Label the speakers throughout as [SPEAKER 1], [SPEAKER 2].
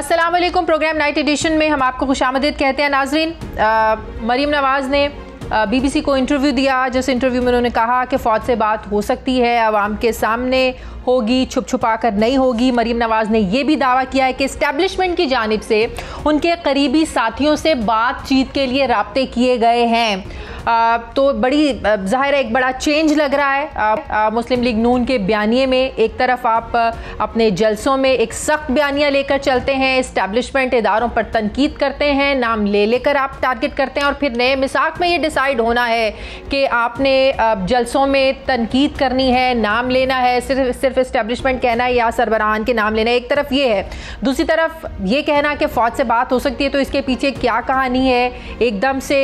[SPEAKER 1] अस्सलाम वालेकुम। Programme night addition में हम आपको खुशामदीद कहते हैं। नाजरीन, मरीम नवाज़ ने BBC को इंटरव्यू दिया, जिस इंटरव्यू में उन्होंने कहा कि फ़ौज से बात हो सकती है, आवाम के सामने होगी, छुप छुपा कर नहीं होगी। मरीम नवाज़ ने यह भी दावा किया है कि इस्टेब्लिशमेंट की जानिब से उनके करीबी साथियों से बातचीत के लिए राब्ते किए गए हैं। तो बड़ी ज़ाहिर है एक बड़ा चेंज लग रहा है। मुस्लिम लीग नून के बयानिए में एक तरफ आप अपने जलसों में एक सख्त बयानिया लेकर चलते हैं, इस्टेब्लिशमेंट इदारों पर तनकीद करते हैं, नाम ले लेकर आप टारगेट करते हैं, और फिर नए मिसाक में ये डिसाइड होना है कि आपने जलसों में तनकीद करनी है, नाम लेना है, सिर्फ इस्टेब्लिशमेंट कहना है या सरबराहान के नाम लेना है। एक तरफ ये है, दूसरी तरफ ये कहना कि फ़ौज से बात हो सकती है। तो इसके पीछे क्या कहानी है? एकदम से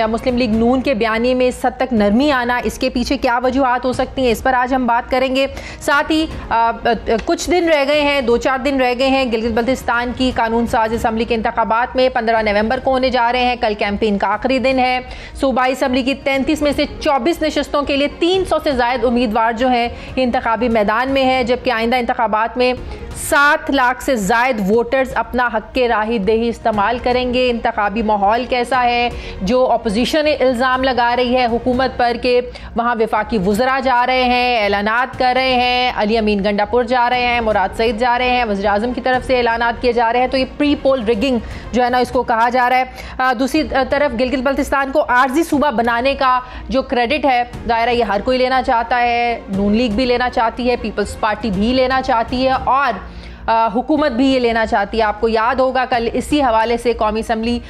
[SPEAKER 1] मुस्लिम लीग नून के बयानी में इस हद तक नरमी आना, इसके पीछे क्या वजूहात हो सकती हैं, इस पर आज हम बात करेंगे। साथ ही कुछ दिन रह गए हैं, 2-4 दिन रह गए हैं गिलगित बल्तिस्तान की कानून साज असम्बली के इंतखाबात में 15 नवंबर को होने जा रहे हैं। कल कैंपेन का आखिरी दिन है। सूबाई असम्बली की 33 में से 24 नशस्तों के लिए 300 से ज़ायद उम्मीदवार जो हैं इंतखाबी मैदान में है, जबकि आइंदा इंतखाबात में 7 लाख से ज़ायद वोटर्स अपना हक के राही दही इस्तेमाल करेंगे। इंतखाबी माहौल कैसा है? जो अपोजिशन इल्ज़ाम लगा रही है हुकूमत पर कि वहाँ वफाकी वज़रा जा रहे हैं, ऐलानात कर रहे हैं, अली अमीन गंडापुर जा रहे हैं, मुराद सईद जा रहे हैं, वज़ीर आज़म की तरफ से ऐलानात किए जा रहे हैं। तो ये प्री पोल रिगिंग जो है ना, इसको कहा जा रहा है। दूसरी तरफ गिलगित बल्तिस्तान को आर्जी सूबा बनाने का जो क्रेडिट है, दायरा ये हर कोई लेना चाहता है, नून लीग भी लेना चाहती है, पीपल्स पार्टी भी लेना चाहती है, और हुकूमत भी ये लेना चाहती है। आपको याद होगा कल इसी हवाले से कौमी असम्बली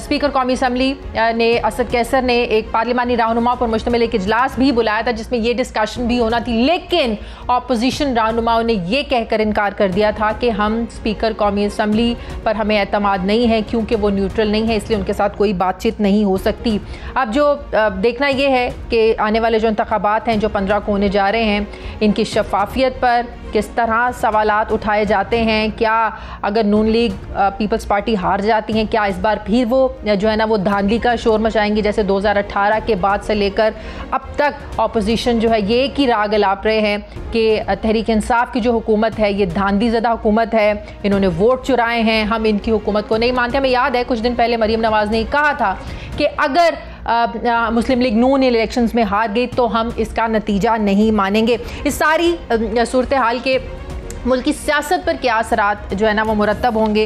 [SPEAKER 1] स्पीकर कौमी असम्बली ने असद कैसर ने एक पार्लिमानी रहनुमा पर मुश्तमिल एक इजलास भी बुलाया था, जिसमें ये डिस्कशन भी होना थी, लेकिन अपोजिशन रहनुमाओं ने ये कहकर इनकार कर दिया था कि हम स्पीकर कौमी असम्बली पर हमें एतमाद नहीं है, क्योंकि वो न्यूट्रल नहीं है, इसलिए उनके साथ कोई बातचीत नहीं हो सकती। अब जो देखना ये है कि आने वाले जो इंतखाबात हैं जो 15 को होने जा रहे हैं, इनकी शफाफियत पर किस तरह सवालात उठाए जाते हैं। क्या अगर नून लीग पीपल्स पार्टी हार जाती हैं, क्या इस बार फिर वो जो है ना वो धांधली का शोर मचाएंगी, जैसे 2018 के बाद से लेकर अब तक अपोजिशन जो है ये एक ही राग अलाप रहे हैं कि तहरीक इंसाफ की जो हुकूमत है ये धांधली ज़दा हुकूमत है, इन्होंने वोट चुराए हैं, हम इनकी हुकूमत को नहीं मानते। हमें याद है कुछ दिन पहले मरीम नवाज़ ने कहा था कि अगर मुस्लिम लीग नून इलेक्शंस में हार गई तो हम इसका नतीजा नहीं मानेंगे। इस सारी सूरत हाल के मुल्क की सियासत पर क्या असरात जो है ना वो मुरतब होंगे,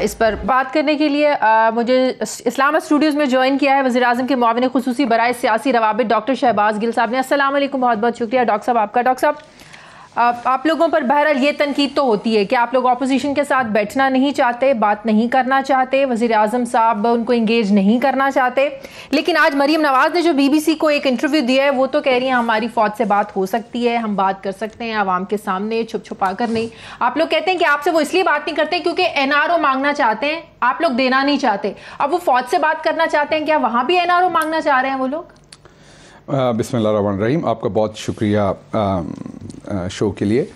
[SPEAKER 1] इस पर बात करने के लिए मुझे इस्लामाबाद स्टूडियोज़ में ज्वाइन किया है वज़ीर आज़म के मुआविन खुसूसी बराए सियासी रवाबित डॉक्टर शहबाज गिल साहब ने। अस्सलाम वालेकुम, बहुत बहुत शुक्रिया डॉक्टर साहब आपका। डॉक्टर साहब, आप लोगों पर बहरहाल ये तनकीद तो होती है कि आप लोग अपोजिशन के साथ बैठना नहीं चाहते, बात नहीं करना चाहते, वज़ीर आज़म साहब उनको इंगेज नहीं करना चाहते, लेकिन आज मरीम नवाज़ ने जो BBC को एक इंटरव्यू दिया है वो तो कह रही हैं हमारी फ़ौज से बात हो सकती है, हम बात कर सकते हैं आवाम के सामने, छुप छुपा कर नहीं। आप लोग कहते हैं कि आपसे वो इसलिए बात नहीं करते क्योंकि NRO मांगना चाहते हैं, आप लोग देना नहीं चाहते। अब वो फ़ौज से बात करना चाहते हैं, क्या वहाँ भी NRO मांगना चाह रहे हैं वो लोग?
[SPEAKER 2] बिस्मिल्लाहिर्रहमानिर्रहीम, आपका बहुत शुक्रिया शो के लिए।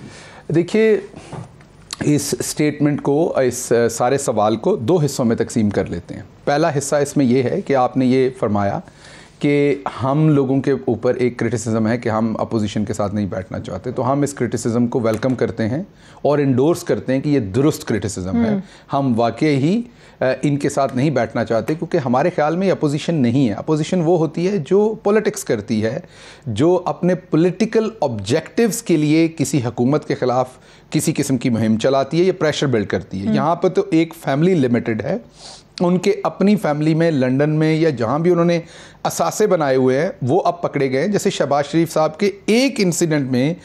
[SPEAKER 2] देखिए, इस स्टेटमेंट को, इस सारे सवाल को 2 हिस्सों में तकसीम कर लेते हैं। पहला हिस्सा इसमें यह है कि आपने ये फरमाया कि हम लोगों के ऊपर एक क्रिटिसिज्म है कि हम अपोजिशन के साथ नहीं बैठना चाहते, तो हम इस क्रिटिसिज्म को वेलकम करते हैं और इंडोर्स करते हैं कि ये दुरुस्त क्रिटिसिज्म है। हम वाकई ही इनके साथ नहीं बैठना चाहते, क्योंकि हमारे ख्याल में अपोजिशन नहीं है। अपोजिशन वो होती है जो पॉलिटिक्स करती है, जो अपने पॉलिटिकल ऑब्जेक्टिव्स के लिए किसी हुकूमत के ख़िलाफ़ किसी किस्म की मुहिम चलाती है या प्रेशर बिल्ड करती है। यहाँ पर तो एक फैमिली लिमिटेड है, उनके अपनी फैमिली में लंदन में या जहाँ भी उन्होंने असासे बनाए हुए हैं वो अब पकड़े गए। जैसे शहबाज शरीफ साहब के एक इंसिडेंट में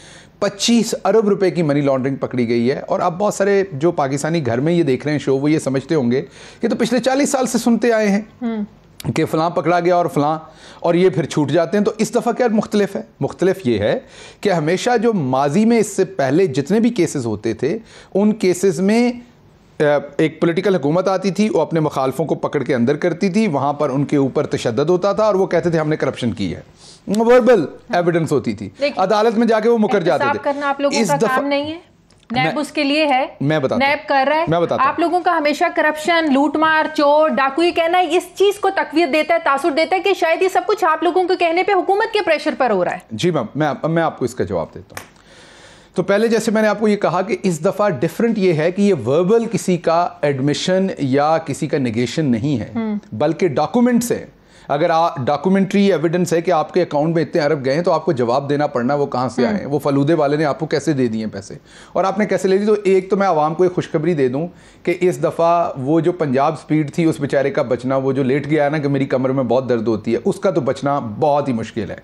[SPEAKER 2] 25 अरब रुपए की मनी लॉन्ड्रिंग पकड़ी गई है। और अब बहुत सारे जो पाकिस्तानी घर में ये देख रहे हैं शो, वो ये समझते होंगे कि तो पिछले 40 साल से सुनते आए हैं कि फ़लाँ पकड़ा गया और फ़लाँ, और ये फिर छूट जाते हैं। तो इस दफ़ा क्या मुख्तलिफ है? मुख्तलिफ ये है कि हमेशा जो माजी में इससे पहले जितने भी केसेस होते थे, उन केसेस में एक पॉलिटिकल हुकूमत आती थी, वो अपने मुखालफों को पकड़ के अंदर करती थी, वहाँ पर उनके ऊपर तशद्दुद होता था और वो कहते थे हमने करप्शन की है, वर्बल एविडेंस होती थी, अदालत में जाके वो मुकर जाते थे।
[SPEAKER 1] करना आप लोगों का काम नहीं है, नैब उसके लिए है,
[SPEAKER 2] मैं बताता
[SPEAKER 1] नैब कर रहा है।
[SPEAKER 2] मैं बताता
[SPEAKER 1] आप लोगों का हमेशा करप्शन, लूटमार, चोर, डाकू, ये कहना है इस चीज को तकवीत देता है, तासुर देता है कि शायद ये सब कुछ आप लोगों के कहने पे हुकूमत के प्रेशर पर हो रहा है।
[SPEAKER 2] जी मैम, मैं आपको इसका जवाब देता हूँ। तो पहले जैसे मैंने आपको ये कहा कि इस दफ़ा डिफरेंट ये है कि ये वर्बल किसी का एडमिशन या किसी का निगेशन नहीं है, बल्कि डॉक्यूमेंट्स है। अगर डॉक्यूमेंट्री एविडेंस है कि आपके अकाउंट में इतने अरब गए हैं, तो आपको जवाब देना पड़ना वो कहाँ से आए, वो फलूदे वाले ने आपको कैसे दे दिए पैसे और आपने कैसे ले ली। तो एक तो मैं आवाम को एक खुशखबरी दे दूं कि इस दफ़ा वो जो पंजाब स्पीड थी उस बेचारे का बचना, वो जो लेट गया ना कि मेरी कमर में बहुत दर्द होती है, उसका तो बचना बहुत ही मुश्किल है।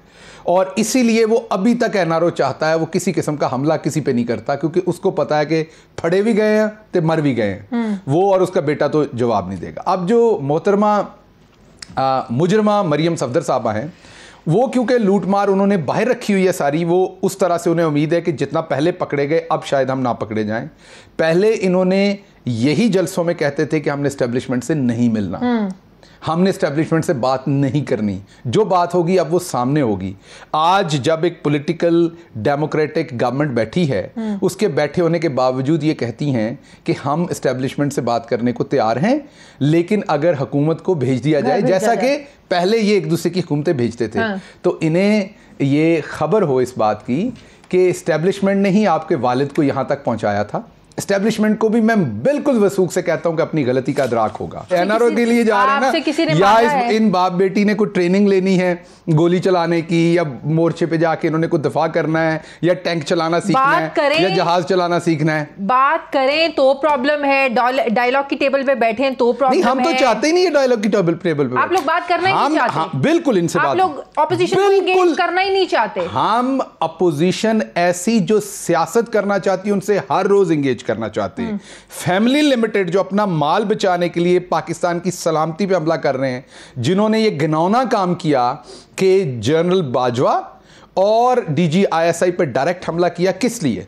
[SPEAKER 2] और इसीलिए वो अभी तक एनआरओ चाहता है, वो किसी किस्म का हमला किसी पे नहीं करता, क्योंकि उसको पता है कि फड़े भी गए हैं तो मर भी गए हैं वो, और उसका बेटा तो जवाब नहीं देगा। अब जो मोहतरमा मुजरमा मरियम सफदर साहबा हैं, वो क्योंकि लूटमार उन्होंने बाहर रखी हुई है सारी, वो उस तरह से उन्हें उम्मीद है कि जितना पहले पकड़े गए अब शायद हम ना पकड़े जाएं। पहले इन्होंने यही जलसों में कहते थे कि हमने एस्टेब्लिशमेंट से नहीं मिलना, हमने एस्टेब्लिशमेंट से बात नहीं करनी, जो बात होगी अब वो सामने होगी। आज जब एक पॉलिटिकल डेमोक्रेटिक गवर्नमेंट बैठी है, उसके बैठे होने के बावजूद ये कहती हैं कि हम एस्टेब्लिशमेंट से बात करने को तैयार हैं, लेकिन अगर हुकूमत को भेज दिया जाए, जैसा कि पहले ये एक दूसरे की हुकूमतें भेजते थे। तो इन्हें ये खबर हो इस बात की कि एस्टेब्लिशमेंट ने ही आपके वालिद को यहाँ तक पहुँचाया था। एस्टेब्लिशमेंट को भी मैं बिल्कुल वसूख से कहता हूं कि अपनी गलती का अदराक होगा। एनआरओ के लिए जा रहे हैं ना, या इन बाप बेटी ने कोई ट्रेनिंग लेनी है गोली चलाने की, या मोर्चे पे जाके इन्होंने कुछ दफा करना है, या टैंक चलाना सीखना है, या जहाज चलाना सीखना है।
[SPEAKER 1] बात करें तो प्रॉब्लम है, डायलॉग की टेबल पे बैठे हैं तो प्रॉब्लम है।
[SPEAKER 2] हम तो चाहते ही नहीं है डायलॉग की टेबल पे
[SPEAKER 1] आप लोग बात करना ही नहीं चाहते।
[SPEAKER 2] बिल्कुल इनसे बात,
[SPEAKER 1] आप लोग ऑपोजिशन को एंगेज करना ही नहीं चाहते।
[SPEAKER 2] हम अपोजिशन ऐसी जो सियासत करना चाहती है उनसे हर रोज एंगेज करना चाहते हैं। फैमिली लिमिटेड जो अपना माल बचाने के लिए पाकिस्तान की सलामती पे हमला कर रहे हैं, जिन्होंने ये घिनौना काम किया कि जनरल बाजवा और डीजी आईएसआई पे डायरेक्ट हमला किया, किस लिए?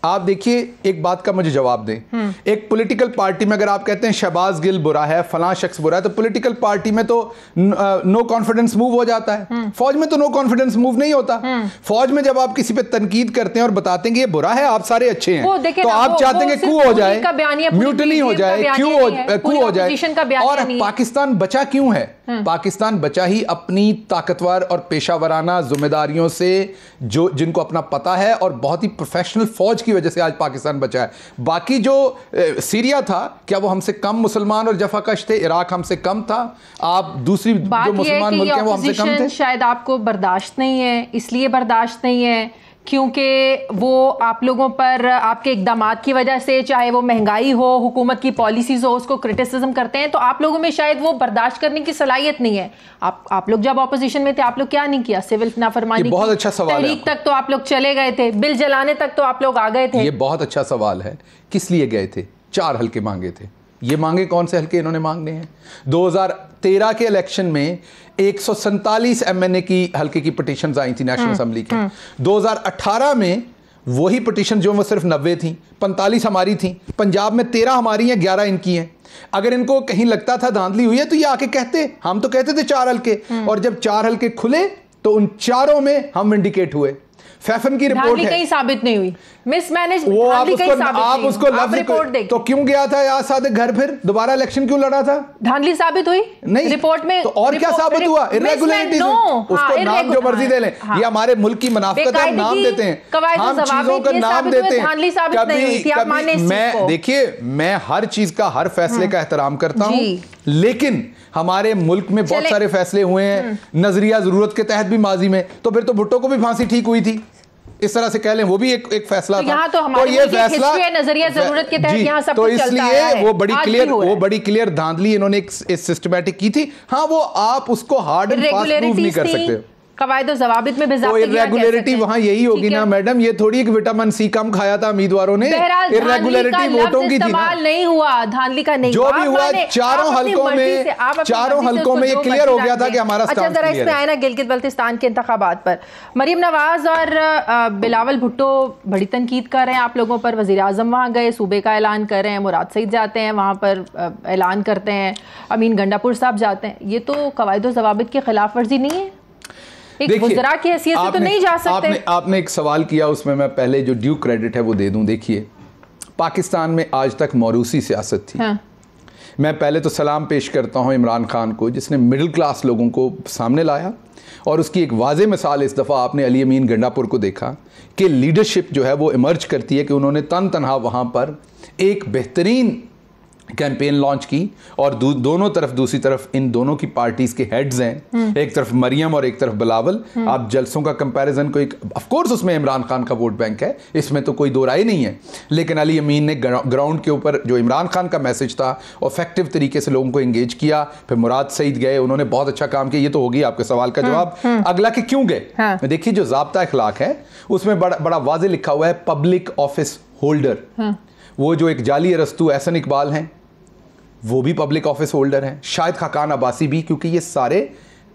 [SPEAKER 2] आप देखिए, एक बात का मुझे जवाब दें। एक पॉलिटिकल पार्टी में अगर आप कहते हैं शहबाज गिल बुरा है, फलां शख्स बुरा है, तो पॉलिटिकल पार्टी में तो नो कॉन्फिडेंस मूव हो जाता है। फौज में तो नो कॉन्फिडेंस मूव नहीं होता। फौज में जब आप किसी पे तनकीद करते हैं और बताते हैं कि ये बुरा है, आप सारे अच्छे हैं, तो आप चाहते हैं कि कू हो जाए, म्यूटनी हो जाए, क्यों हो जाए। और पाकिस्तान बचा क्यों है? पाकिस्तान बचा ही अपनी ताकतवर और पेशावराना जिम्मेदारियों से, जो जिनको अपना पता है, और बहुत ही प्रोफेशनल फौज की वजह से आज पाकिस्तान बचा है। बाकी जो सीरिया था, क्या वो हमसे कम मुसलमान और जफाकश थे? इराक हमसे कम था? आप दूसरी जो मुसलमान मुल्क हैं वो हमसे कम थे?
[SPEAKER 1] शायद आपको बर्दाश्त नहीं है, इसलिए बर्दाश्त नहीं है क्योंकि वो आप लोगों पर आपके इक़दामात की वजह से, चाहे वो महंगाई हो, हुकूमत की पॉलिसीज हो, उसको क्रिटिसिज्म करते हैं। तो आप लोगों में शायद वो बर्दाश्त करने की सलाहियत नहीं है। आप लोग जब ऑपोजिशन में थे, आप लोग क्या नहीं किया? सिविल नाफरमानी,
[SPEAKER 2] बहुत अच्छा सवाल है।
[SPEAKER 1] तहरीक तक तो आप लोग चले गए थे, बिल जलाने तक तो आप लोग आ गए थे।
[SPEAKER 2] ये बहुत अच्छा सवाल है। किस लिए गए थे? 4 हल्के मांगे थे। ये मांगे कौन से हल्के इन्होंने मांगने हैं? 2013 के इलेक्शन में 147 एमएनए की हल्के की पिटीशंस आई थी नेशनल असेंबली के। 2018 में वही पिटीशन जो वो सिर्फ 90 थी, 45 हमारी थी। पंजाब में 13 हमारी हैं, 11 इनकी हैं। अगर इनको कहीं लगता था धांधली हुई है तो ये आके कहते, हम तो कहते थे 4 हल्के, और जब 4 हल्के खुले तो उन चारों में हम विंडिकेट हुए। फैफन की रिपोर्ट है,
[SPEAKER 1] कहीं साबित नहीं हुई, मिसमैनेज,
[SPEAKER 2] वो आप उसको लफ्ज़ तो क्यों गया था यार सादिक घर, फिर दोबारा इलेक्शन क्यों लड़ा था?
[SPEAKER 1] धांधली साबित हुई नहीं रिपोर्ट में,
[SPEAKER 2] तो और क्या साबित हुआ? इर्रेगुलरिटीज। उसको नाम जो मर्जी दे लें, ये हमारे मुल्क की मुनाफिकत है, हम नाम देते हैं, हम चीजों का नाम देते हैं। मैं देखिए, मैं हर चीज का, हर फैसले का एहतराम करता हूं, लेकिन हमारे मुल्क में बहुत सारे फैसले हुए हैं नजरिया जरूरत के तहत भी माजी में। तो फिर तो भुट्टो को भी फांसी ठीक हुई थी, इस तरह से कह लें, वो भी एक फैसला था।
[SPEAKER 1] तो ये फैसला नजरिया जरूरत के तहत यहाँ सब
[SPEAKER 2] तो इसलिए वो बड़ी क्लियर धांधली इन्होंने एक सिस्टमैटिक की थी। हाँ, वो आप उसको हार्ड एंड फास्ट प्रूव नहीं कर सकते।
[SPEAKER 1] कवायद और ज़वाबित में
[SPEAKER 2] तो इर्रेगुलरिटी वहां यही होगी ना मैडम, ये थोड़ी एक विटामिन सी कम खाया था उम्मीदवारों ने, इर्रेगुलरिटी वोटों की थी ना,
[SPEAKER 1] नहीं हुआ धांधली का, नहीं
[SPEAKER 2] जो भी हुआ चारों हल्कों में ये क्लियर हो गया था कि हमारा
[SPEAKER 1] स्टांस क्लियर है। अच्छा, जरा इसमें आए ना गिलगित बल्तिस्तान के इंतखाबात पर मरियम नवाज और बिलावल भुट्टो बड़ी तनकीद कर रहे हैं आप लोगों पर। वज़ीर आज़म वहाँ गए, सूबे का ऐलान कर रहे हैं, मुराद सईद जाते हैं वहाँ पर ऐलान करते हैं, अमीन गंडापुर साहब जाते हैं। ये तो कवायद और ज़वाबित की खिलाफ वर्जी नहीं है? एक वज़रा की हैसियत से तो नहीं जा सकते।
[SPEAKER 2] आपने एक सवाल किया, उसमें मैं पहले जो ड्यू क्रेडिट है वो दे दूं। देखिए, पाकिस्तान में आज तक मौरूसी सियासत थी। मैं पहले तो सलाम पेश करता हूं इमरान खान को, जिसने मिडिल क्लास लोगों को सामने लाया, और उसकी एक वाज़े मिसाल इस दफ़ा आपने अली अमीन गंडापुर को देखा कि लीडरशिप जो है वो इमर्ज करती है कि उन्होंने तन तनहा वहाँ पर एक बेहतरीन कैंपेन लॉन्च की, और दोनों तरफ, दूसरी तरफ इन दोनों की पार्टीज के हेड्स हैं, एक तरफ मरियम और एक तरफ बिलावल। आप जलसों का कंपैरिजन को, ऑफ कोर्स उसमें इमरान खान का वोट बैंक है, इसमें तो कोई दो राय नहीं है, लेकिन अली अमीन ने ग्राउंड के ऊपर जो इमरान खान का मैसेज था इफेक्टिव तरीके से लोगों को एंगेज किया। फिर मुराद सईद गए, उन्होंने बहुत अच्छा काम किया। ये तो होगी आपके सवाल का जवाब। अगला कि क्यों गए, देखिए जो ज़ाब्ता इखलाक है उसमें बड़ा वाज़े लिखा हुआ है पब्लिक ऑफिस होल्डर। वो जो एक जाली अरस्तु एहसन इकबाल हैं वो भी पब्लिक ऑफिस होल्डर हैं, शायद खाकान अब्बासी भी, क्योंकि ये सारे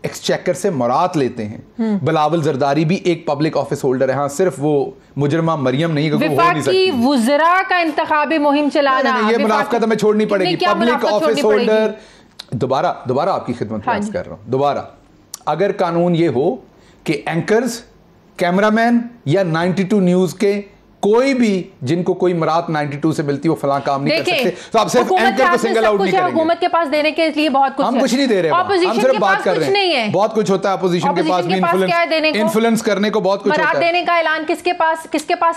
[SPEAKER 2] एक्सचेकर से मुराद लेते हैं। बिलावल जरदारी भी एक पब्लिक ऑफिस होल्डर है। हाँ, सिर्फ वो मुजरमा मरियम नहीं, क्योंकि वो हो नहीं सकती।
[SPEAKER 1] वुज़रा का इंतखाबी मुहिम चलाना,
[SPEAKER 2] ये मुनाफिकत हमें छोड़नी पड़ेगी। पब्लिक ऑफिस होल्डर, दोबारा आपकी खिदमत में अर्ज कर रहा हूं, दोबारा अगर कानून ये हो कि एंकर्स, कैमरामैन या 92 न्यूज के कोई भी जिनको कोई मुराद 92 से मिलती है वो फलां काम नहीं कर सकते, तो आप सिर्फ एंकर को सिंगल आउट नहीं करेंगे।
[SPEAKER 1] हुकूमत के पास देने के लिए बहुत कुछ,
[SPEAKER 2] हम कुछ नहीं दे रहे हैं, हम सिर्फ बात कर रहे हैं। बहुत कुछ होता है अपोजिशन के पास भी, इन्फ्लुएंस करने को बहुत कुछ होता है।
[SPEAKER 1] देने का ऐलान किसके पास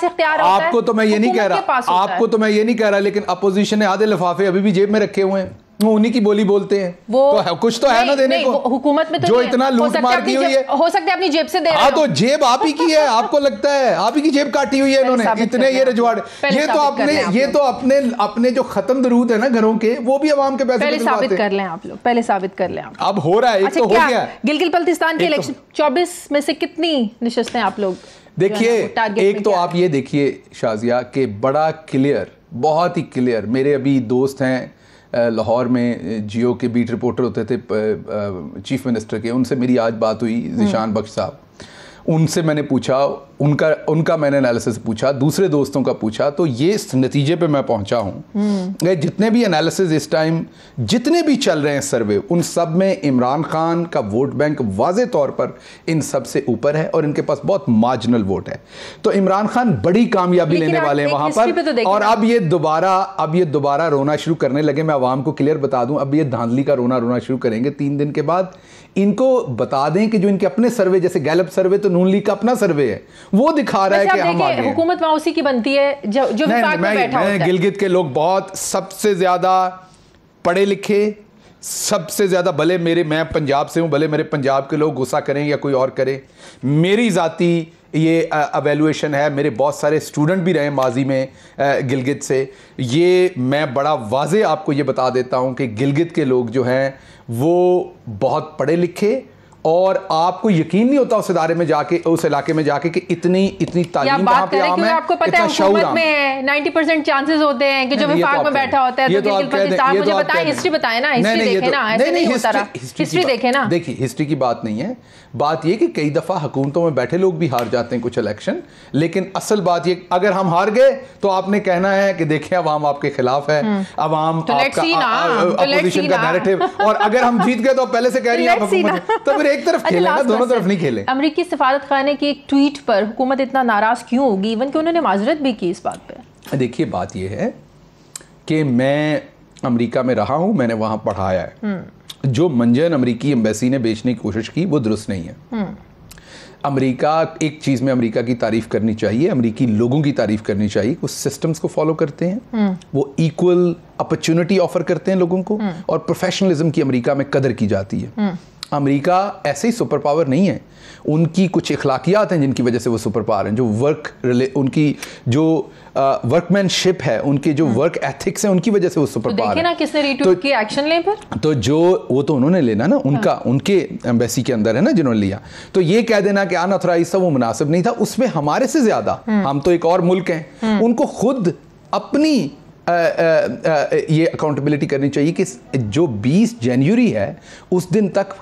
[SPEAKER 1] इख्तियार होता है?
[SPEAKER 2] आपको तो मैं ये नहीं कह रहा, आपको तो मैं ये नहीं कह रहा, लेकिन अपोजिशन ने आधे लिफाफे अभी भी जेब में रखे हुए हैं, वो उन्हीं की बोली बोलते हैं। वो तो कुछ तो है ना देने को,
[SPEAKER 1] हुकूमत में तो
[SPEAKER 2] जो इतना लूट मार की हुई है,
[SPEAKER 1] हो सकता है अपनी जेब से दे रहे
[SPEAKER 2] हो। तो जेब आप ही की है, आपको लगता है आप ही की जेब काटी हुई है इन्होंने, इतने ये रजवाड़े, ये तो अपने जो खत्म दरूद है ना घरों के, वो भी अवाम के पैसे
[SPEAKER 1] पहले साबित कर लें आप लोग, पहले साबित कर लें आप।
[SPEAKER 2] अब हो रहा है, एक तो हो गया।
[SPEAKER 1] गिलगित बल्तिस्तान के इलेक्शन 24 में से कितनी नशिस्तें आप लोग
[SPEAKER 2] देखिए, एक तो आप ये देखिए शाजिया के बड़ा क्लियर, बहुत ही क्लियर, मेरे अभी दोस्त हैं लाहौर में जियो के बीट रिपोर्टर होते थे चीफ मिनिस्टर के, उनसे मेरी आज बात हुई, ज़ीशान बख्श साहब, उनसे मैंने पूछा, उनका मैंने एनालिसिस पूछा, दूसरे दोस्तों का पूछा, तो ये इस नतीजे पे मैं पहुंचा हूं। जितने भी एनालिसिस इस टाइम जितने भी चल रहे हैं सर्वे, उन सब में इमरान खान का वोट बैंक वाज़े तौर पर इन सब से ऊपर है और इनके पास बहुत मार्जिनल वोट है। तो इमरान खान बड़ी कामयाबी लेने वाले हैं वहां पर। और अब ये दोबारा रोना शुरू करने लगे। मैं आवाम को क्लियर बता दूं, अब ये धांधली का रोना शुरू करेंगे 3 दिन के बाद। इनको बता दें कि जो इनके अपने सर्वे, जैसे गैलप सर्वे तो नून लीग का अपना सर्वे है, वो दिखा रहा है कि हम आगे हैं।
[SPEAKER 1] हुकूमत वहां उसी की बनती है जो विफाक में बैठा होता है।
[SPEAKER 2] गिलगित के लोग बहुत सबसे ज्यादा पढ़े लिखे, सबसे ज्यादा, भले मैं पंजाब से हूं, भले मेरे पंजाब के लोग गुस्सा करें या कोई और करे, मेरी जाती ये एवेल्युएशन है। मेरे बहुत सारे स्टूडेंट भी रहे माजी में गिलगित से। ये मैं बड़ा वाज़े आपको ये बता देता हूं कि गिलगित के लोग जो हैं वो बहुत पढ़े लिखे, और आपको यकीन नहीं होता उस इदारे में जाके, उस इलाके में जाके कि इतनी तालीम कहां पे आम है।
[SPEAKER 1] आपको पता है हुकूमत में है 90% चांसेस होते हैं कि जो विफाक में बैठा होता है। तो मुझे बताएं, हिस्ट्री बताएं ना, हिस्ट्री देखें ना, ऐसे नहीं होता रहा, हिस्ट्री देखें ना।
[SPEAKER 2] देखिए, हिस्ट्री की बात नहीं है, बात ये कि कई दफा हुकूमतों में बैठे लोग भी हार जाते हैं कुछ इलेक्शन, लेकिन असल बात ये, अगर हम हार गए तो आपने कहना है कि देखें अवाम आपके खिलाफ है, अवाम अपोजिशन का नैरेटिव, और अगर हम जीत गए तो पहले से कह रही है तो फिर एक तरफ खेले ना, दोनों तरफ नहीं खेले।
[SPEAKER 1] अमेरिकी सफारत खाने की एक ट्वीट पर हुकूमत इतना नाराज क्यों होगी, इवन कि उन्होंने माजरत भी की इस बात पे?
[SPEAKER 2] देखिए, बात यह है कि मैं अमेरिका में रहा हूं, मैंने वहां पढ़ाया है। जो मंजन अमेरिकी एम्बेसी ने बेचने की कोशिश की वो दुरुस्त नहीं है। अमेरिका, एक चीज़ में अमेरिका की तारीफ करनी चाहिए, अमेरिकी लोगों की तारीफ करनी चाहिए, वो सिस्टम्स को फॉलो करते हैं, वो इक्वल अपॉर्चुनिटी ऑफर करते हैं लोगों को, और प्रोफेशनलिज्म की अमेरिका में कदर की जाती है। अमेरिका ऐसे ही सुपर पावर नहीं है, उनकी कुछ इखलाकियात हैं जिनकी वजह से वो सुपर पावर हैं। जो उनकी जो वर्कमैनशिप है, उनके जो वर्क एथिक्स हैं, उनकी वजह से वो सुपर पावर है।
[SPEAKER 1] ना किसने रीट्वीट किया, एक्शन ले फिर।
[SPEAKER 2] तो जो वो तो उन्होंने लेना ना, उनके एम्बेसी के अंदर है ना जिन्होंने लिया। तो ये कह देना कि अनऑथराइज्ड था, वो मुनासिब नहीं था। उसमें हमारे से ज्यादा, हम तो एक और मुल्क हैं, उनको खुद अपनी ये अकाउंटेबिलिटी करनी चाहिए कि जो 20 जनवरी है उस दिन तक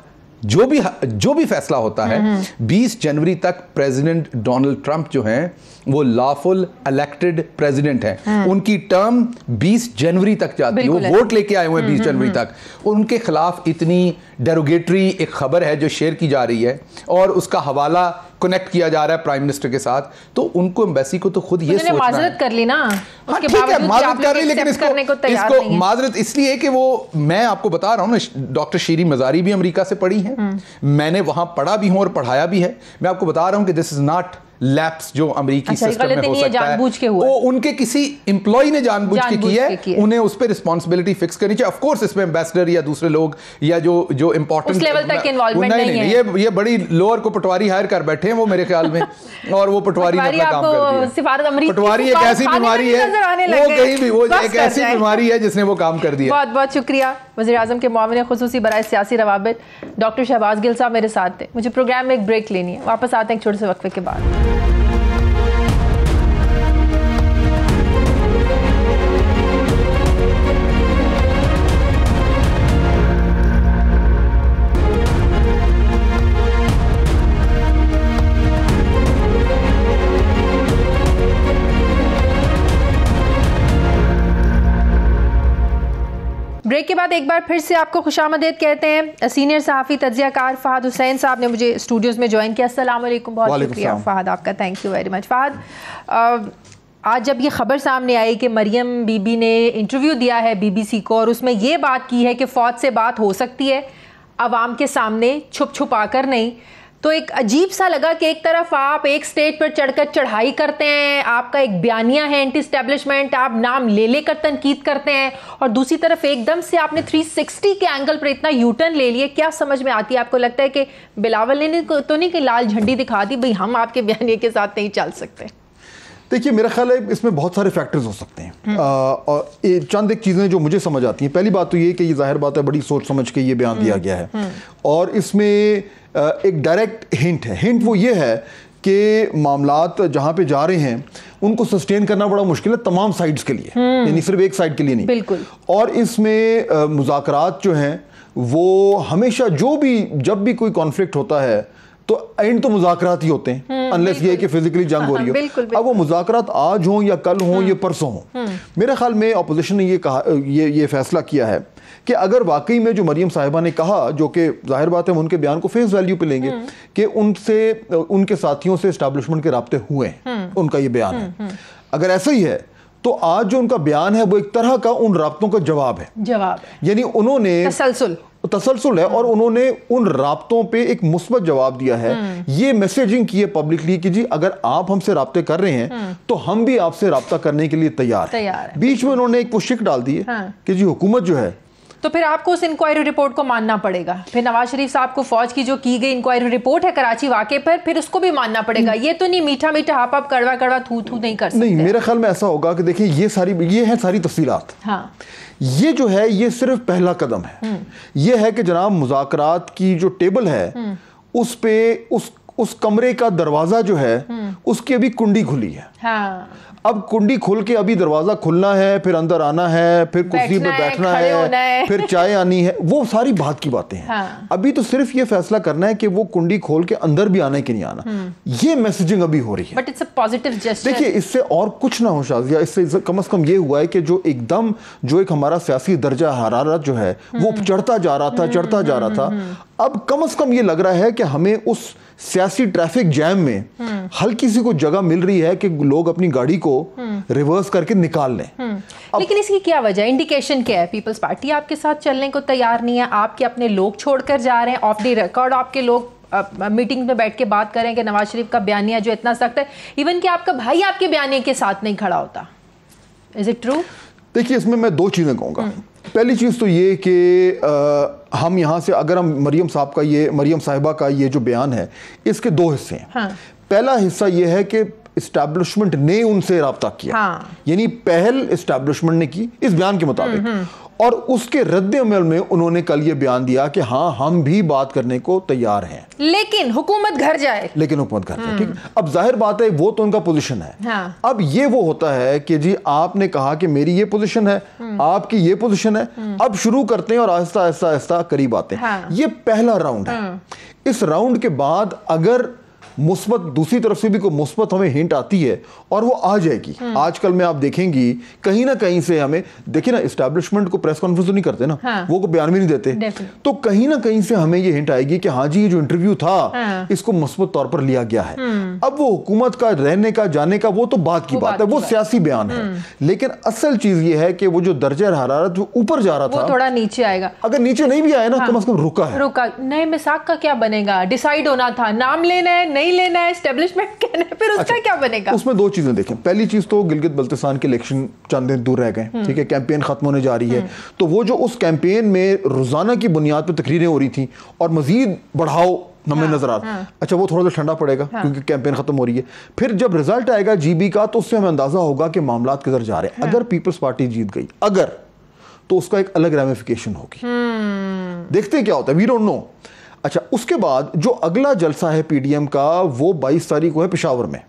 [SPEAKER 2] जो भी फैसला होता है, 20 जनवरी तक प्रेसिडेंट डोनाल्ड ट्रंप जो हैं वो लॉफुल इलेक्टेड प्रेसिडेंट हैं। उनकी टर्म 20 जनवरी तक जाती है, वो वोट लेके आए हुए हैं 20 जनवरी तक। उनके खिलाफ इतनी डेरोगेटरी एक खबर है जो शेयर की जा रही है, और उसका हवाला कनेक्ट किया जा रहा है प्राइम मिनिस्टर के साथ, तो उनको एम्बेसी को तो खुद ये सोचना है।
[SPEAKER 1] माजरत कर ली ना,
[SPEAKER 2] उसके बावजूद माजरत कर ली, लेकिन इसको माजरत इसलिए कि वो, मैं आपको बता रहा हूँ ना, डॉक्टर शीरी मजारी भी अमेरिका से पढ़ी हैं, मैंने वहां पढ़ा भी हूं और पढ़ाया भी है। मैं आपको बता रहा हूं कि दिस इज नॉट लैप्स जो अमेरिकी सिस्टम में हो सकता है, वो उनके किसी एम्प्लॉय ने जानबूझ के किया है, उन्हें उस पर रिस्पांसिबिलिटी फिक्स करनी चाहिए। ऑफ कोर्स इसमें एम्बेसडर या दूसरे लोग या जो इंपॉर्टेंट
[SPEAKER 1] लेवल तक इन्वॉल्वमेंट नहीं है।
[SPEAKER 2] ये बड़ी लोअर को पटवारी हायर कर बैठे हैं वो मेरे ख्याल में, और वो पटवारी ने अपना काम कर दिया। पटवारी एक ऐसी बीमारी है, वो कहीं भी, वो एक ऐसी बीमारी है जिसने वो काम कर दिया।
[SPEAKER 1] बहुत बहुत शुक्रिया। वज़ीर-ए-आज़म के मुआविन खुसूसी बराए सियासी रवाबित डॉक्टर शहबाज गिल साहब मेरे साथ थे। मुझे प्रोग्राम में एक ब्रेक लेनी है, वापस आते हैं एक छोटे से वक्फे के बाद। ब्रेक के बाद एक बार फिर से आपको खुशामदीद कहते हैं। सीनियर सहाफ़ी तज्ज़ियाकार फ़हद हुसैन साहब ने मुझे स्टूडियोज़ में ज्वाइन किया। अस्सलाम वालेकुम। बहुत शुक्रिया फ़हद आपका, thank you very much. Fahd, आज जब ये खबर सामने आई कि मरियम बीबी ने इंटरव्यू दिया है BBC को और उसमें ये बात की है कि फ़ौज से बात हो सकती है, आवाम के सामने छुप छुपा कर नहीं, तो एक अजीब सा लगा कि एक तरफ आप एक स्टेज पर चढ़कर चढ़ाई करते हैं, आपका एक बयानिया है एंटी एस्टेब्लिशमेंट, आप नाम ले लेकर तनकीद करते हैं, और दूसरी तरफ एकदम से आपने 360 के एंगल पर इतना यूटर्न ले लिए। क्या समझ में आती है आपको? लगता है कि बिलावल ने तो नहीं कि लाल झंडी दिखा दी, भाई हम आपके बयानिए के साथ नहीं चल सकते?
[SPEAKER 3] देखिए, मेरा ख्याल है इसमें बहुत सारे फैक्टर्स हो सकते हैं, और चंद एक चीज़ें जो मुझे समझ आती हैं। पहली बात तो ये कि ये जाहिर बात है बड़ी सोच समझ के ये बयान दिया गया है, और इसमें एक डायरेक्ट हिंट है। हिंट वो ये है कि मामलात जहाँ पे जा रहे हैं उनको सस्टेन करना बड़ा मुश्किल है तमाम साइड्स के लिए, यानी सिर्फ एक साइड के लिए नहीं।
[SPEAKER 1] बिल्कुल।
[SPEAKER 3] और इसमें मुज़ाकरात जो हैं वो हमेशा जब भी कोई कॉन्फ्लिक्ट होता है तो एंड तो मुज़ाकरात ही होते हैं, अनलेस ये कि फिजिकली जंग हो रही हो।
[SPEAKER 1] बिल्कुल, बिल्कुल।
[SPEAKER 3] अब वो मुज़ाकरात आज हों या कल हों या परसों हों, मेरे ख्याल में अपोजिशन ने ये फैसला किया है कि अगर वाकई में जो मरियम साहिबा ने कहा, जो कि जाहिर बात है हम उनके बयान को फेस वैल्यू पे लेंगे कि उनके साथियों से एस्टैब्लिशमेंट के राब्ते हुए हैं, उनका ये बयान है, अगर ऐसा ही है तो आज जो उनका बयान है वो एक तरह का उन राब्तों का जवाब है। यानी उन्होंने तसलसल है और उन्होंने उन राब्तों पे एक मुस्बत जवाब दिया है। ये मैसेजिंग की है पब्लिकली कि जी अगर आप हमसे राब्ते कर रहे हैं तो हम भी आपसे राब्ता करने के लिए तैयार हैं। बीच में उन्होंने एक पुशिक डाल दी है कि जी हुकूमत जो है,
[SPEAKER 1] तो फिर आपको उस इंक्वायरी रिपोर्ट को मानना पड़ेगा। फिर नवाज शरीफ साहब को फौज की जो की गई इंक्वायरी रिपोर्ट है कराची वाक़े पर, फिर उसको भी मानना पड़ेगा। ये तो नहीं मीठा मीठा हाप हाप कड़वा कड़वा थू थू नहीं कर सकते।
[SPEAKER 3] नहीं, मेरे ख्याल में ऐसा होगा कि देखिए ये है सारी तफसीलात।
[SPEAKER 1] हाँ,
[SPEAKER 3] ये जो है ये सिर्फ पहला कदम है। ये है कि जनाब मुज़ाकरात की जो टेबल है उस पे उस कमरे का दरवाजा जो है उसकी अभी कुंडी खुली है।
[SPEAKER 1] हाँ।
[SPEAKER 3] अब कुंडी खोल के अभी दरवाजा खुलना है, फिर अंदर आना है, फिर कुर्सी पे बैठना है, फिर चाय आनी है, वो सारी बात की बातें हैं।
[SPEAKER 1] हाँ।
[SPEAKER 3] अभी तो सिर्फ ये फैसला करना है कि वो कुंडी खोल के अंदर भी आना है कि नहीं आना। ये मैसेजिंग अभी हो रही है।
[SPEAKER 1] But it's a positive gesture.
[SPEAKER 3] देखिए, इससे और कुछ ना हो शाजिया, इससे कम से कम ये हुआ है कि जो एक हमारा सियासी दर्जा हरारत जो है वो चढ़ता जा रहा था, अब कम से कम ये लग रहा है कि हमें उस सियासी ट्रैफिक जैम में हल्की सी को जगह मिल रही है कि लोग अपनी गाड़ी को रिवर्स करके निकाल लें।
[SPEAKER 1] लेकिन इसकी क्या वजह, इंडिकेशन क्या है? पीपल्स पार्टी आपके साथ चलने को तैयार नहीं है, आपके अपने लोग छोड़कर जा रहे हैं, ऑफ द रिकॉर्ड आपके लोग मीटिंग में बैठ के बात करें कि नवाज शरीफ का बयानिया जो इतना सख्त है, इवन कि आपका भाई आपके बयानिए के साथ नहीं खड़ा होता। Is it true?
[SPEAKER 3] देखिए, इसमें मैं दो चीज़ें कहूँगा। पहली चीज़ तो ये कि हम यहाँ से अगर हम मरियम साहिबा का ये जो बयान है इसके दो हिस्से हैं।
[SPEAKER 1] हाँ।
[SPEAKER 3] पहला हिस्सा ये है कि इस्टेब्लिशमेंट ने उनसे राब्ता किया।
[SPEAKER 1] हाँ।
[SPEAKER 3] यानी पहल इस्टेब्लिशमेंट ने की इस बयान के मुताबिक, और उसके रद्द अमल में उन्होंने कल ये बयान दिया कि हाँ हम भी बात करने को तैयार हैं, लेकिन
[SPEAKER 1] हुकूमत घर जाए।
[SPEAKER 3] ठीक। अब जाहिर बात है वो तो उनका पोजीशन है।
[SPEAKER 1] हाँ।
[SPEAKER 3] अब ये वो होता है कि जी आपने कहा कि मेरी ये पोजीशन है, आपकी ये पोजीशन है, अब शुरू करते हैं और आहिस्ता आहिस्ता आहिस्ता करीब आते हैं।
[SPEAKER 1] हाँ।
[SPEAKER 3] ये पहला राउंड है। इस राउंड के बाद अगर मुस्बत दूसरी तरफ से भी कोई मुस्बत हमें हिंट आती है और वो आ जाएगी। आजकल में आप देखेंगी कहीं ना कहीं से हमें, देखिए ना एस्टैब्लिशमेंट को प्रेस कॉन्फ्रेंस तो नहीं करते ना, वो को बयान भी नहीं देते, तो कहीं ना कहीं से हमें ये हिंट आएगी कि हाँ जी ये जो इंटरव्यू था इसको मुस्बत तौर पर लिया गया है। अब वो हुकूमत का रहने का जाने का वो तो बात की बात है, वो सियासी बयान है, लेकिन असल चीज ये है कि वो जो दर्जा हरारत जो ऊपर जा रहा था
[SPEAKER 1] थोड़ा नीचे आएगा।
[SPEAKER 3] अगर नीचे नहीं भी आया ना कम से कम रुका है।
[SPEAKER 1] नए मिसाक का क्या बनेगा, डिसाइड होना था, नाम लेना है नहीं लेना है, एस्टेब्लिशमेंट कहना है, फिर उसका क्या बनेगा?
[SPEAKER 3] उसमें दो चीजें देखें। पहली चीज तो गिलगित बल्तिस्तान के इलेक्शन चंद दिन दूर रह गए, ठीक है, कैंपेन खत्म होने जा रही है, तो वो जो उस कैंपेन में रोजाना की बुनियाद पर तकरीरें हो रही थी और मजीद बढ़ाओ हमें नजर आ रहा है, अच्छा वो थोड़ा सा ठंडा पड़ेगा क्योंकि कैंपेन खत्म हो रही है। फिर जब रिजल्ट आएगा जीबी का तो उससे हमें अंदाजा होगा कि मामला किधर जा रहे हैं। अगर पीपल्स पार्टी जीत गई अगर, तो उसका एक अलग रेमिफिकेशन होगी, देखते हैं क्या होता है, वी डोंट नो। अच्छा, उसके बाद जो अगला जलसा है पीडीएम का वो 22 तारीख को है पेशावर में।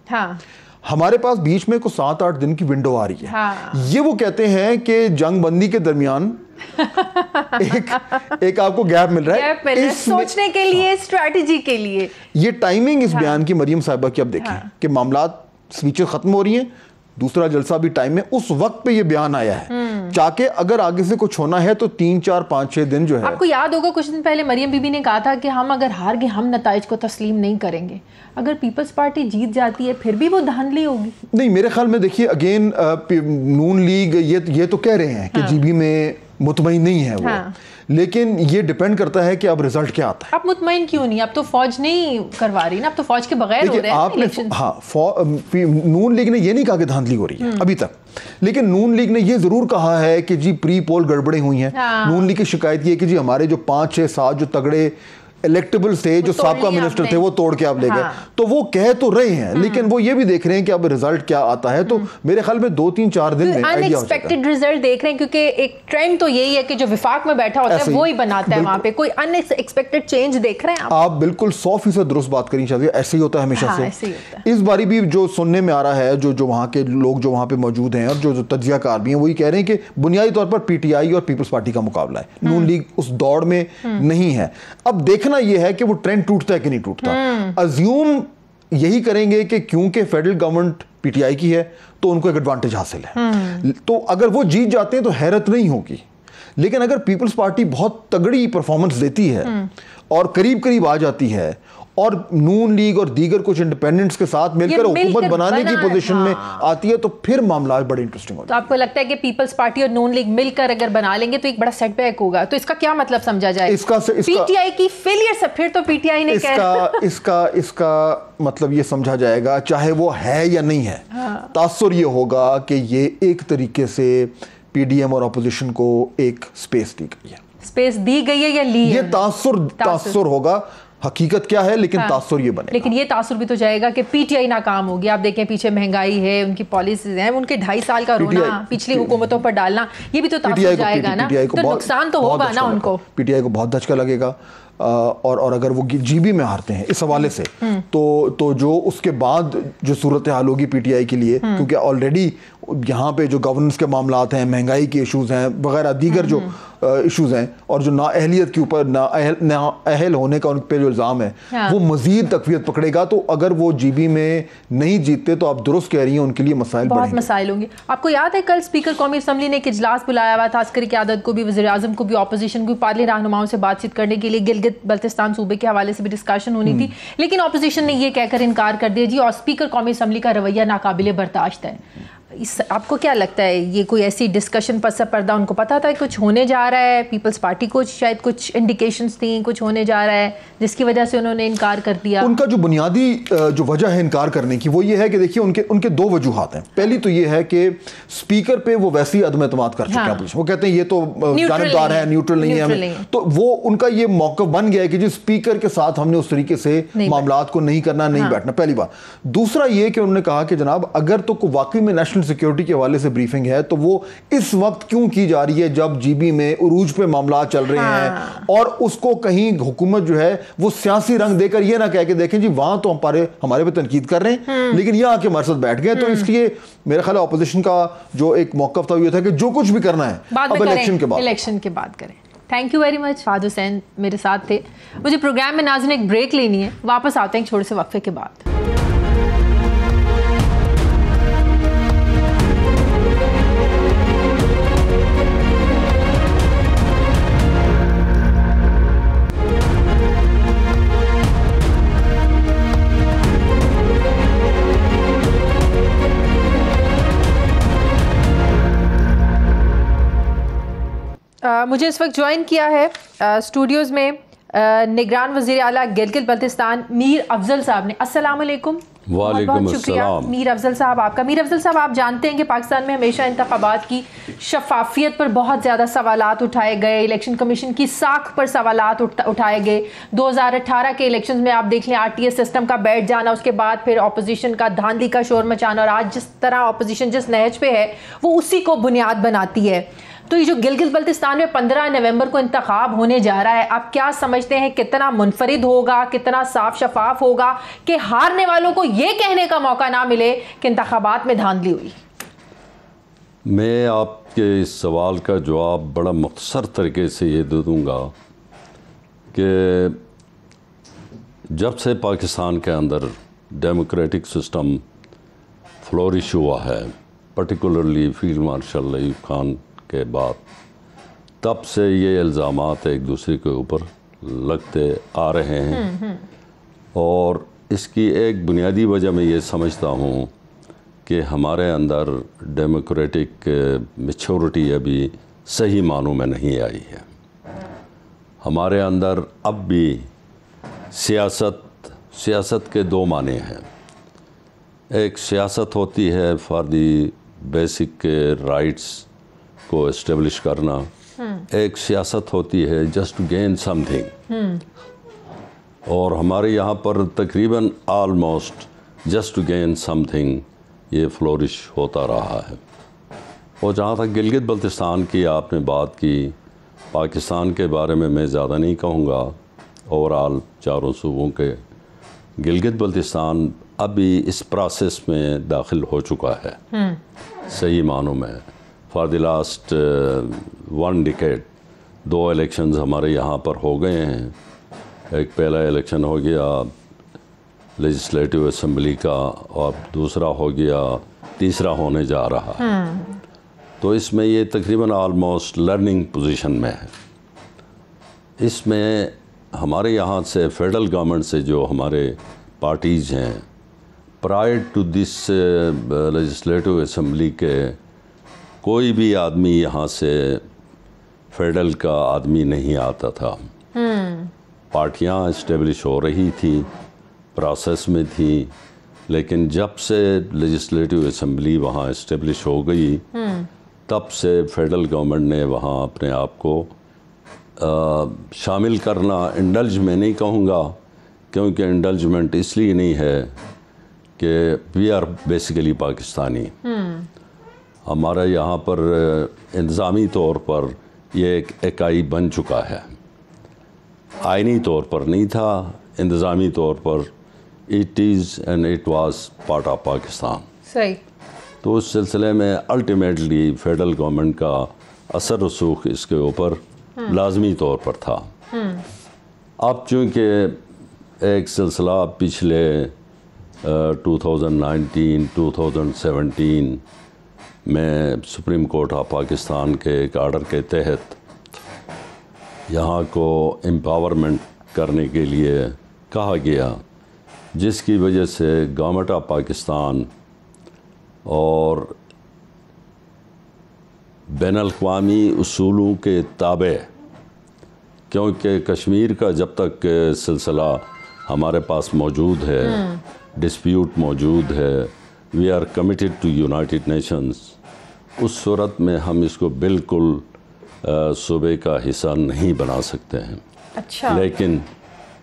[SPEAKER 3] हमारे पास बीच में कुछ 7-8 दिन की विंडो आ रही है। ये वो कहते हैं कि जंग बंदी के दरमियान एक आपको गैप मिल रहा है
[SPEAKER 1] सोचने के लिए, स्ट्रैटेजी के लिए।
[SPEAKER 3] ये टाइमिंग इस बयान की मरियम साहिबा की अब देखें कि मामलात स्पीचेस खत्म हो रही हैं, दूसरा जलसा भी टाइम में उस वक्त पे ये बयान आया है, चाहे अगर आगे से कुछ होना है तो 3, 4, 5, 6 दिन जो है।
[SPEAKER 1] आपको याद होगा कुछ दिन पहले मरियम बीबी ने कहा था कि हम अगर हार गए हम नताइज को तस्लीम नहीं करेंगे। अगर पीपल्स पार्टी जीत जाती है फिर भी वो धांधली होगी? नहीं,
[SPEAKER 3] मेरे ख्याल में देखिए अगेन नून लीग ये तो कह रहे हैं कि जीबी में मुतमईन नहीं है वो, लेकिन ये डिपेंड करता है कि अब रिजल्ट क्या आता है।
[SPEAKER 1] आप मुतमईन क्यों नहीं? अब तो फौज नहीं करवा रही ना, अब तो फौज के बगैर हो रहे हैं इलेक्शन।
[SPEAKER 3] नून लीग ने ये नहीं कहा कि धांधली हो रही है अभी तक, लेकिन नून लीग ने ये जरूर कहा है कि जी प्री पोल गड़बड़े हुई हैं। नून लीग की शिकायत ये है कि जी हमारे जो 5, 6, 7 जो तगड़े इलेक्टेबल थे, जो साबका मिनिस्टर थे, वो तोड़ के आप ले गए। तो वो कह तो रहे हैं, लेकिन वो ये भी देख रहे हैं कि अब रिजल्ट क्या आता है। तो मेरे ख्याल में 2, 3, 4 दिन में
[SPEAKER 1] अनएक्सपेक्टेड रिजल्ट देख रहे हैं, क्योंकि एक ट्रेंड तो यही है कि जो विफाक में बैठा होता है वो ही बनाता है वहां पे। कोई अनएक्सपेक्टेड चेंज देख रहे हैं आप
[SPEAKER 3] बिल्कुल 100% दुरुस्त बात करी चाहिए। ऐसे ही होता है हमेशा से। इस बारी भी जो सुनने में आ रहा है, जो वहां के लोग जो वहां पे मौजूद हैं और जो तज्जियाकार भी हैं, वही कह रहे हैं कि बुनियादी तौर पर पीटीआई और पीपल्स पार्टी का मुकाबला है, नून लीग उस दौड़ में नहीं है। अब देखना यह है कि वो टूटता है कि नहीं टूटता। अज्यूम यही करेंगे कि क्योंकि फेडरल गवर्नमेंट पीटीआई की है तो उनको एक एडवांटेज हासिल है, तो अगर वो जीत जाते हैं तो हैरत नहीं होगी। लेकिन अगर पीपल्स पार्टी बहुत तगड़ी परफॉर्मेंस देती है और करीब करीब आ जाती है और नून लीग और दीगर कुछ इंडिपेंडेंट्स के साथ मिलकर हुकूमत बनाने की पोजीशन में आती है, तो फिर मामला बड़े इंटरेस्टिंग होता है।
[SPEAKER 1] तो आपको लगता है कि पीपल्स पार्टी और नून लीग मिलकर अगर बना लेंगे तो एक बड़ा सेटबैक होगा? तो इसका क्या मतलब समझा जाए? पीटीआई की फेलियर से फिर तो पीटीआई ने
[SPEAKER 3] इसका मतलब ये समझा जाएगा, चाहे वो है या नहीं है, तासुर ये होगा कि ये एक तरीके से पीडीएम और अपोजिशन को एक स्पेस दी गई है।
[SPEAKER 1] स्पेस दी गई है या ली है?
[SPEAKER 3] ये तासुर होगा। हकीकत क्या है, लेकिन तासुर ये बनेगा।
[SPEAKER 1] लेकिन ये तासुर भी तो जाएगा कि पीटीआई नाकाम होगी। आप देखें पीछे महंगाई है, उनकी पॉलिसीज हैं, उनके 2.5 साल का रोना पिछली हुकूमतों पर डालना, ये भी तो तासुर जाएगा ना। तो नुकसान तो होगा ना उनको।
[SPEAKER 3] पीटीआई को बहुत धचका लगेगा और अगर वो जीबी में हारते हैं इस हवाले से तो जो उसके बाद जो सूरत हाल होगी पीटीआई के लिए, क्योंकि ऑलरेडी यहाँ पे जो गवर्नेंस के मामलात हैं, महंगाई के इश्यूज हैं वगैरह, दीगर जो इश्यूज हैं, और जो नाअहलियत के ऊपर नाअहल होने का उन पे जो इल्ज़ाम है, वो मजीद तकवीत पकड़ेगा। तो अगर वो जीबी में नहीं जीतते तो आप दुरुस्त कह रही हैं, उनके लिए मसाइल
[SPEAKER 1] बहुत मसाइल होंगे। आपको याद है कल स्पीकर कौमी असम्बली ने एक इजलास बुलाया हुआ था, अस्करी क़यादत को भी, वज़ीर आज़म को भी, ऑपोजिशन को भी, पार्लियामेंट रहनुमाओं से बातचीत करने के लिए गिलगित बल्तिस्तान सूबे के हवाले से भी डिस्कशन होनी थी, लेकिन ऑपोजिशन ने यह कहकर इनकार कर दिया जी, और स्पीकर कौमी असम्बली का रवैया नाकाबिले बर्दाश्त है। आपको क्या लगता है, ये कोई ऐसी डिस्कशन पस पर्दा उनको पता था कुछ होने जा रहा है? पीपल्स पार्टी को शायद कुछ इंडिकेशंस थी कुछ होने जा रहा है, जिसकी वजह से उन्होंने इनकार कर दिया?
[SPEAKER 3] उनका जो बुनियादी जो वजह है इनकार करने की, वो ये है कि देखिए उनके 2 वजूहात हैं। पहली तो ये है कि स्पीकर पे वो वैसे ही अदम एतमाद कर चुके हैं। वो कहते हैं ये तो जानिबदार है, न्यूट्रल नहीं है हमें, तो वो उनका ये मौक़िफ़ बन गया है कि जी स्पीकर के साथ हमने उस तरीके से मामलात को नहीं करना, नहीं बैठना, पहली बात। दूसरा ये कि उन्होंने कहा कि जनाब अगर तो वाकई में नेशनल सिक्योरिटी के हवाले से ब्रीफिंग है तो वो इस वक्त क्यों की जा रही है जब जीबी में उरूज पे मामला चल रहे हैं, और उसको कहीं हुकूमत जो है वो सियासी रंग देकर ये ना कह के देखें जी वहां तो हमारे पे तनकीद कर रहे हैं लेकिन यहाँ आके हमारे साथ बैठ गए। तो इसलिए मेरा ख्याल ऑपोजिशन का जो एक मौक़िफ़ था ये था कि जो कुछ भी करना है अब इलेक्शन के बाद
[SPEAKER 1] करें। Thank you very much. Fahd Hussain मेरे साथ थे। मुझे प्रोग्राम में नाज़रीन एक ब्रेक लेनी है, वापस आते हैं छोटे से वक्फे के बाद। मुझे इस वक्त ज्वाइन किया है स्टूडियोज़ में निगरान वज़ीर आला गिलगित बल्तिस्तान मीर अफजल साहब ने। अस्सलाम वालेकुम।
[SPEAKER 4] वालेकुम
[SPEAKER 1] शुक्रिया मीर अफजल साहब आपका। मीर अफजल साहब, आप जानते हैं कि पाकिस्तान में हमेशा इंतखाबात की शफाफियत पर बहुत ज़्यादा सवालात उठाए गए, इलेक्शन कमीशन की साख पर सवालात उठाए गए। 2018 के इलेक्शन में आप देख लें, RTS सिस्टम का बैठ जाना, उसके बाद फिर अपोजिशन का धांधली का शोर मचाना, और आज जिस तरह अपोजिशन जिस नहज पे है वो उसी को बुनियाद बनाती है। तो ये जो गिलगित बल्तिस्तान में 15 नवंबर को इंतखाब होने जा रहा है, आप क्या समझते हैं कितना मुनफरिद होगा, कितना साफ शफाफ होगा कि हारने वालों को ये कहने का मौका ना मिले कि इंतखाबात में धांधली हुई?
[SPEAKER 4] मैं आपके इस सवाल का जवाब बड़ा मुख्तसर तरीके से ये दे दूँगा कि जब से पाकिस्तान के अंदर डेमोक्रेटिक सिस्टम फ्लोरिश हुआ है, particularly field marshal Ayub Khan के बाद, तब से ये इल्ज़ामात एक दूसरे के ऊपर लगते आ रहे हैं। और इसकी एक बुनियादी वजह मैं ये समझता हूँ कि हमारे अंदर डेमोक्रेटिक मैच्योरिटी अभी सही मानों में नहीं आई है। हमारे अंदर अब भी सियासत के दो माने हैं। एक सियासत होती है फॉर दी बेसिक राइट्स को इस्टेब्लिश करना, एक सियासत होती है जस्ट टू गेन समथिंग। और हमारे यहाँ पर तकरीबन almost just to gain something ये फ्लोरिश होता रहा है। और जहाँ तक गिलगित बल्तिस्तान की आपने बात की, पाकिस्तान के बारे में मैं ज़्यादा नहीं कहूँगा, ओवरऑल चारों सूबों के गिलगित बल्तिस्तान अभी इस प्रोसेस में दाखिल हो चुका है सही मानों में। For the last 1 decade 2 elections हमारे यहाँ पर हो गए हैं। एक पहला इलेक्शन हो गया लेजिस्लेटिव असेंबली का, और दूसरा हो गया, तीसरा होने जा रहा है। तो इसमें ये तकरीबन ऑलमोस्ट लर्निंग पोजीशन में है। इसमें हमारे यहाँ से फेडरल गवर्नमेंट से जो हमारे पार्टीज़ हैं, prior to this legislative assembly के कोई भी आदमी यहाँ से फेडरल का आदमी नहीं आता था। पार्टियाँ इस्टेब्लिश हो रही थी, प्रोसेस में थी, लेकिन जब से लेजिस्लेटिव असेंबली वहाँ इस्टेब्लिश हो गई, तब से फेडरल गवर्नमेंट ने वहाँ अपने आप को शामिल करना, इंडल्ज में नहीं कहूँगा, क्योंकि इंडल्जमेंट इसलिए नहीं है कि वी आर बेसिकली पाकिस्तानी। हमारा यहाँ पर इंतज़ामी तौर पर ये एक इकाई बन चुका है, आइनी तौर पर नहीं था, इंतज़ामी तौर पर it is and it was part of Pakistan.
[SPEAKER 1] सही।
[SPEAKER 4] तो उस सिलसिले में अल्टीमेटली फेडरल गवर्नमेंट का असर रसूख इसके ऊपर लाजमी तौर पर था। अब चूँकि एक सिलसिला पिछले 2019, 2017 में सुप्रीम कोर्ट ऑफ पाकिस्तान के एक आर्डर के तहत यहाँ को एम्पावरमेंट करने के लिए कहा गया, जिसकी वजह से गवर्नमेंट ऑफ पाकिस्तान और बैनुल-अक़वामी उसूलों के ताबे, क्योंकि कश्मीर का जब तक सिलसिला हमारे पास मौजूद है, डिस्प्यूट मौजूद है, we are committed to United Nations, उस सूरत में हम इसको बिल्कुल सूबे का हिस्सा नहीं बना सकते हैं।
[SPEAKER 1] अच्छा।
[SPEAKER 4] लेकिन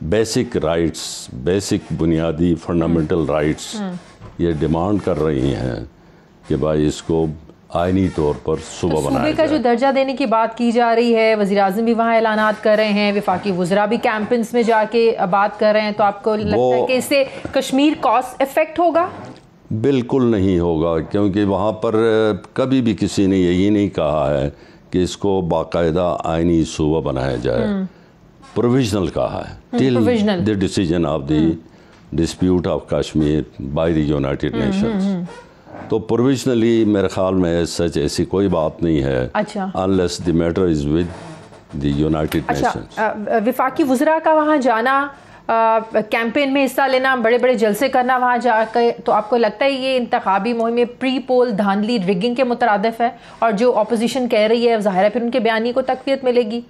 [SPEAKER 4] बेसिक राइट्स, बेसिक बुनियादी फंडामेंटल राइट्स ये डिमांड कर रही हैं कि भाई इसको आईनी तौर पर सूबा बनाया जाए।
[SPEAKER 1] सूबे का जो दर्जा देने की बात की जा रही है, वज़ीर आज़म भी वहाँ ऐलानात कर रहे हैं, वफाकी वज़रा भी कैंपेन्स में जाके बात कर रहे हैं, तो आपको लगता है कि इससे कश्मीर कॉस्ट इफेक्ट होगा?
[SPEAKER 4] बिल्कुल नहीं होगा, क्योंकि वहाँ पर कभी भी किसी ने यही नहीं कहा है कि इसको बाकायदा आइनी सूबा बनाया जाए। प्रोविजनल कहा है till the decision of the dispute of Kashmir by the United Nations. तो प्रोविजनली मेरे ख्याल में सच ऐसी कोई बात नहीं है।
[SPEAKER 1] अच्छा,
[SPEAKER 4] unless the matter is with the United Nations.
[SPEAKER 1] वफाकी वज़रा का वहाँ जाना, कैंपेन में हिस्सा लेना, बड़े बड़े जलसे करना वहाँ जाकर, तो आपको लगता है ये इंतखाबी मुहिम में प्री पोल धांधली रिगिंग के मुतरादिफ है? और जो अपोजिशन कह रही है ज़ाहिर है फिर उनके बयानी को तक़वियत मिलेगी?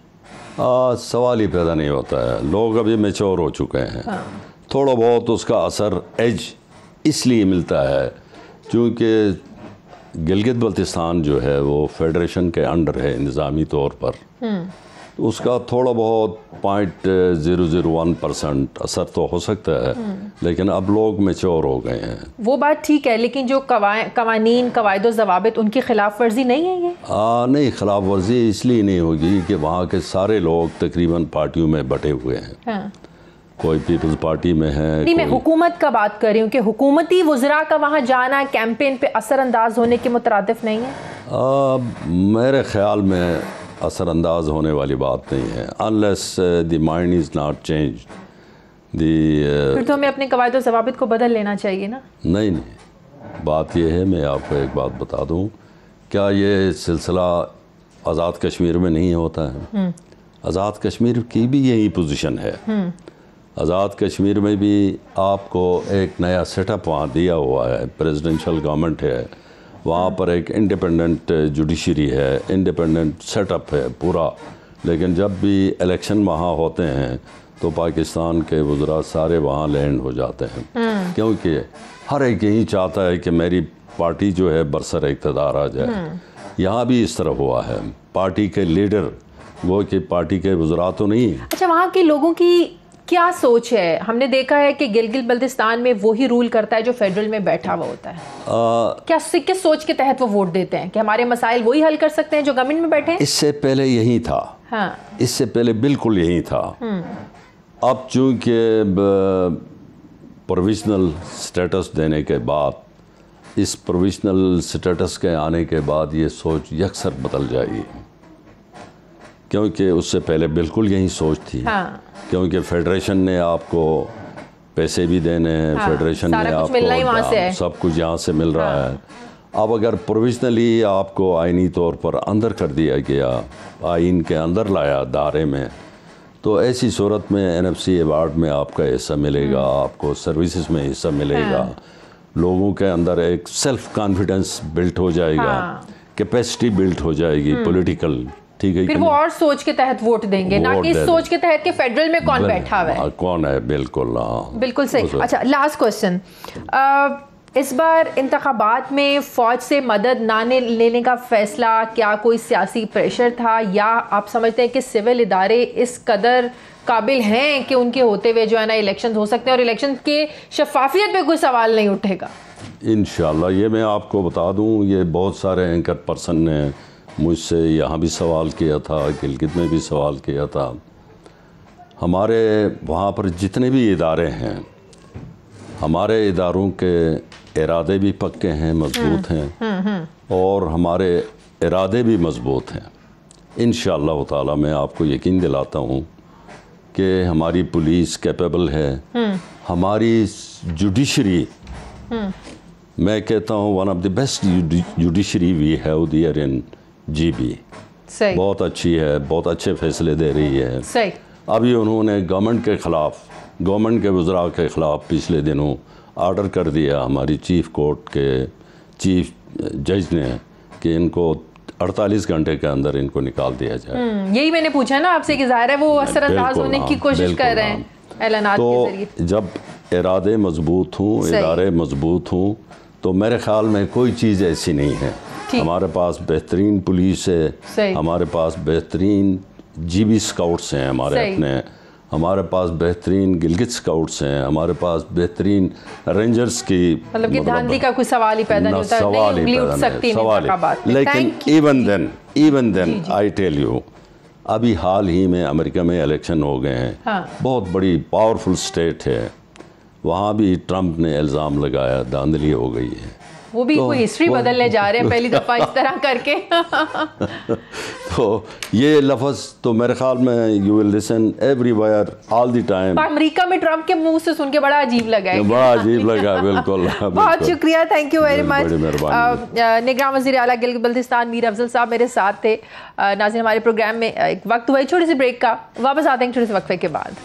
[SPEAKER 4] सवाल ही पैदा नहीं होता है। लोग अभी मैच्योर हो चुके हैं। हाँ। थोड़ा बहुत उसका असर एज इसलिए मिलता है क्योंकि गिलगित बल्तिस्तान जो है वो फेडरेशन के अंडर है इंतज़ामी तौर पर। उसका थोड़ा बहुत 0.001% असर तो हो सकता है, लेकिन अब लोग मैच्योर हो गए हैं। वो
[SPEAKER 1] बात ठीक है, लेकिन जो कवानीन कवायद व ज़वाबित उनकी खिलाफ वर्जी नहीं है ये?
[SPEAKER 4] नहीं, खिलाफ वर्जी इसलिए नहीं होगी कि वहाँ के सारे लोग तकरीबन पार्टियों में बटे हुए हैं। हाँ। कोई पीपल्स पार्टी में है।
[SPEAKER 1] नहीं, मैं हुकूमत का बात कर रही हूँ कि हुकूमती वज़रा का वहाँ जाना कैंपेन पे असरअंदाज होने के मुतरादिफ नहीं है?
[SPEAKER 4] मेरे ख्याल में असरअंदाज होने वाली बात नहीं है, unless the mind is not change.
[SPEAKER 1] फिर तो हमें अपने कवायद व ज़वाबित को बदल लेना चाहिए ना?
[SPEAKER 4] नहीं, बात यह है, मैं आपको एक बात बता दूं, क्या ये सिलसिला आज़ाद कश्मीर में नहीं होता है? आज़ाद कश्मीर की भी यही पोजीशन है। आज़ाद कश्मीर में भी आपको एक नया सेटअप वहाँ दिया हुआ है, प्रेसिडेंशियल गवर्नमेंट है, वहाँ पर एक इंडिपेंडेंट जुडिशरी है, इंडिपेंडेंट सेटअप है पूरा। लेकिन जब भी इलेक्शन वहाँ होते हैं तो पाकिस्तान के वज़रा सारे वहाँ लैंड हो जाते हैं, क्योंकि हर एक यही चाहता है कि मेरी पार्टी जो है बरसर इक़्तिदार आ जाए। यहाँ भी इस तरह हुआ है, पार्टी के लीडर वो कि पार्टी के वज़रा तो नहीं।
[SPEAKER 1] अच्छा, वहाँ के लोगों की क्या सोच है? हमने देखा है कि गिलगित बल्तिस्तान में वही रूल करता है जो फेडरल में बैठा हुआ होता है। क्या किस सोच के तहत वो वोट देते हैं कि हमारे मसाइल वही हल कर सकते हैं जो गवर्नमेंट में बैठे हैं?
[SPEAKER 4] इससे पहले यही था। हाँ। इससे पहले बिल्कुल यही था। अब चूंकि प्रोविजनल स्टेटस देने के बाद, इस प्रोविजनल स्टेटस के आने के बाद ये सोच यकसर बदल जाएगी, क्योंकि उससे पहले बिल्कुल यही सोच थी। हाँ। क्योंकि फेडरेशन ने आपको पैसे भी देने हैं। हाँ। फेडरेशन ने आपको सब कुछ यहाँ से मिल रहा है। अब अगर प्रोविजनली आपको आइनी तौर पर अंदर कर दिया गया, आइन के अंदर लाया दायरे में, तो ऐसी सूरत में NFC अवार्ड में आपका हिस्सा मिलेगा, आपको सर्विसेज में हिस्सा मिलेगा। हाँ। लोगों के अंदर एक सेल्फ कॉन्फिडेंस बिल्ट हो जाएगा। हाँ। कैपेसिटी बिल्ट हो जाएगी पॉलिटिकल। ठीक है,
[SPEAKER 1] फिर वो और सोच के तहत वोट देंगे, ना कि इस सोच के तहत कि फेडरल में कौन बैठा हुआ है।
[SPEAKER 4] कौन है, बिल्कुल।
[SPEAKER 1] बिल्कुल सही। अच्छा, लास्ट क्वेश्चन, इस बार इंतखाबात में फ़ौज से मदद ना लेने का फ़ैसला क्या कोई सियासी प्रेशर था, या आप समझते हैं कि सिविल इदारे इस कदर काबिल हैं कि उनके होते हुए जो है ना इलेक्शन हो सकते हैं और इलेक्शन के शफाफियत पे कोई सवाल नहीं उठेगा?
[SPEAKER 4] इंशाल्लाह। ये मैं आपको बता दूं, ये बहुत सारे एंकर पर्सन ने मुझसे यहाँ भी सवाल किया था, गिलगित में भी सवाल किया था। हमारे वहाँ पर जितने भी इदारे हैं, हमारे इदारों के इरादे भी पक्के हैं, मजबूत हैं, और हमारे इरादे भी मजबूत हैं। इंशाअल्लाह ताला मैं आपको यकीन दिलाता हूँ कि हमारी पुलिस कैपेबल है, हमारी जुडिशरी, मैं कहता हूँ one of the best judiciary we have there in GB, बहुत अच्छी है, बहुत अच्छे फैसले दे रही है।
[SPEAKER 1] सही।
[SPEAKER 4] अभी उन्होंने गवर्नमेंट के ख़िलाफ़, गवर्नमेंट के वज़रा के ख़िलाफ़ पिछले दिनों आर्डर कर दिया हमारी चीफ़ कोर्ट के चीफ जज ने कि इनको 48 घंटे के अंदर इनको निकाल दिया जाए।
[SPEAKER 1] यही मैंने पूछा ना आपसे कि ज़ाहिर है वो असरअंदाज होने की कोशिश कर रहे हैं ऐलानात के ज़रिए।
[SPEAKER 4] जब इरादे मजबूत हों, इदारे मजबूत हों, तो मेरे ख़्याल में कोई चीज़ ऐसी नहीं है। हमारे पास बेहतरीन पुलिस है, हमारे पास बेहतरीन GB स्काउट्स हैं हमारे अपने, हमारे पास बेहतरीन गिलगित स्काउट्स हैं, हमारे पास बेहतरीन रेंजर्स की,
[SPEAKER 1] मतलब कि धांधली का कोई सवाल ही पैदा नहीं होता,
[SPEAKER 4] सवाल ही पैदा नहीं। लेकिन even then I tell you, अभी हाल ही में अमेरिका में इलेक्शन हो गए हैं। हाँ। बहुत बड़ी पावरफुल स्टेट है, वहाँ भी ट्रंप ने इल्ज़ाम लगाया धांधली हो गई है।
[SPEAKER 1] वो भी कोई हिस्ट्री बदलने जा रहे हैं पहली दफ़ा इस तरह करके।
[SPEAKER 4] तो ये लफ्ज़ तो मेरे ख्याल में you will listen everywhere all the time.
[SPEAKER 1] America में ट्रम्प के मुंह से सुन के बड़ा अजीब लगा है,
[SPEAKER 4] बड़ा अजीब लगा, बिल्कुल।
[SPEAKER 1] बहुत शुक्रिया, थैंक यू वेरी मच। निगरान वज़ीर आला गिलगित बल्तिस्तान मीर अफजल साहब मेरे साथ थे। नाज़रीन, हमारे प्रोग्राम में एक वक्त हुआ है छोटी सी ब्रेक का, वापस आते हैं छोटे से वक्फे के बाद।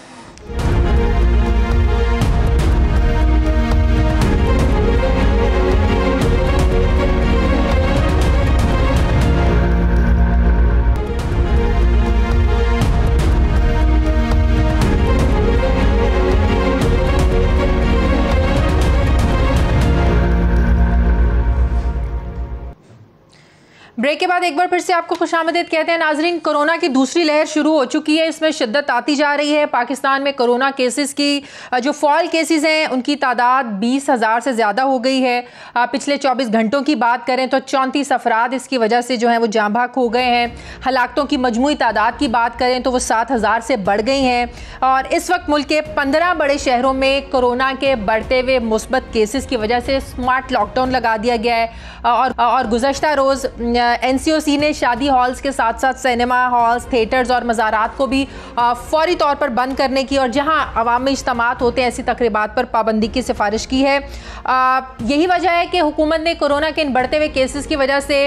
[SPEAKER 1] ब्रेक के बाद एक बार फिर से आपको खुशामदीद कहते हैं। नाजरीन, कोरोना की दूसरी लहर शुरू हो चुकी है, इसमें शिद्दत आती जा रही है। पाकिस्तान में कोरोना केसेस की जो फॉल केसेस हैं उनकी तादाद 20,000 से ज़्यादा हो गई है। पिछले 24 घंटों की बात करें तो 34 अफराद इसकी वजह से जो है वो जाँ भाग हो गए हैं। हलाकतों की मजमूई तादाद की बात करें तो वो 7,000 से बढ़ गई हैं। और इस वक्त मुल्क के 15 बड़े शहरों में कोरोना के बढ़ते हुए मुस्बत केसेस की वजह से स्मार्ट लॉकडाउन लगा दिया गया है। और गुज़श्ता रोज़ NCOC ने शादी हॉल्स के साथ साथ सिनेमा हॉल्स, थिएटर्स और मज़ारात को भी फौरी तौर पर बंद करने की और जहां अवामी इज्तिमात होते हैं ऐसी तकरीबात पर पाबंदी की सिफारिश की है। यही वजह है कि हुकूमत ने कोरोना के इन बढ़ते हुए केसेस की वजह से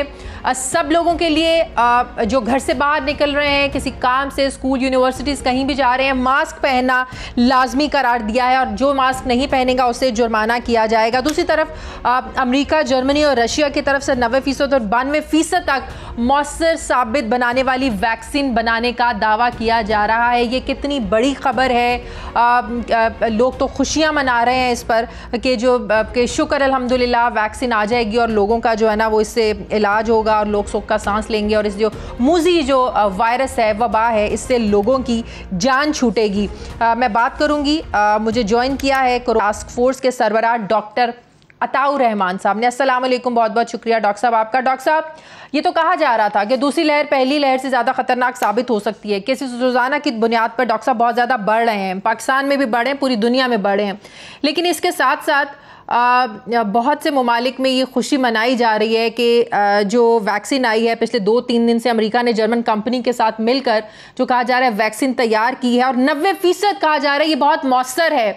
[SPEAKER 1] सब लोगों के लिए जो घर से बाहर निकल रहे हैं, किसी काम से, स्कूल, यूनिवर्सिटीज़ कहीं भी जा रहे हैं, मास्क पहनना लाजमी करार दिया है और जो मास्क नहीं पहनेगा उसे जुर्माना किया जाएगा। दूसरी तरफ अमेरिका, जर्मनी और रशिया की तरफ से 90% और 92% तक मौसर साबित बनाने वाली वैक्सीन बनाने का दावा किया जा रहा है। ये कितनी बड़ी खबर है। लोग तो खुशियां मना रहे हैं इस पर कि शुक्र अल्हम्दुलिल्लाह वैक्सीन आ जाएगी और लोगों का जो है ना वो इससे इलाज होगा और लोग सुख का सांस लेंगे और इस जो मूजी जो वायरस है, वबा है, इससे लोगों की जान छूटेगी। मैं बात करूंगी, मुझे ज्वाइन किया है टास्क फोर्स के सरबराह डॉक्टर अताउर रहमान साहब ने। अस्सलाम वालेकुम, बहुत बहुत शुक्रिया डॉक्टर साहब आपका। डॉक्टर साहब, ये तो कहा जा रहा था कि दूसरी लहर पहली लहर से ज़्यादा खतरनाक साबित हो सकती है। केसेस रोज़ाना की बुनियाद पर डॉक्टर साहब बहुत ज़्यादा बढ़ रहे हैं, पाकिस्तान में भी बढ़े हैं, पूरी दुनिया में बढ़े हैं। लेकिन इसके साथ साथ बहुत से ममालिक में ये खुशी मनाई जा रही है कि जो वैक्सीन आई है पिछले 2-3 दिन से अमेरिका ने जर्मन कंपनी के साथ मिलकर जो कहा जा रहा है वैक्सीन तैयार की है और 90% कहा जा रहा है ये बहुत मौसर है।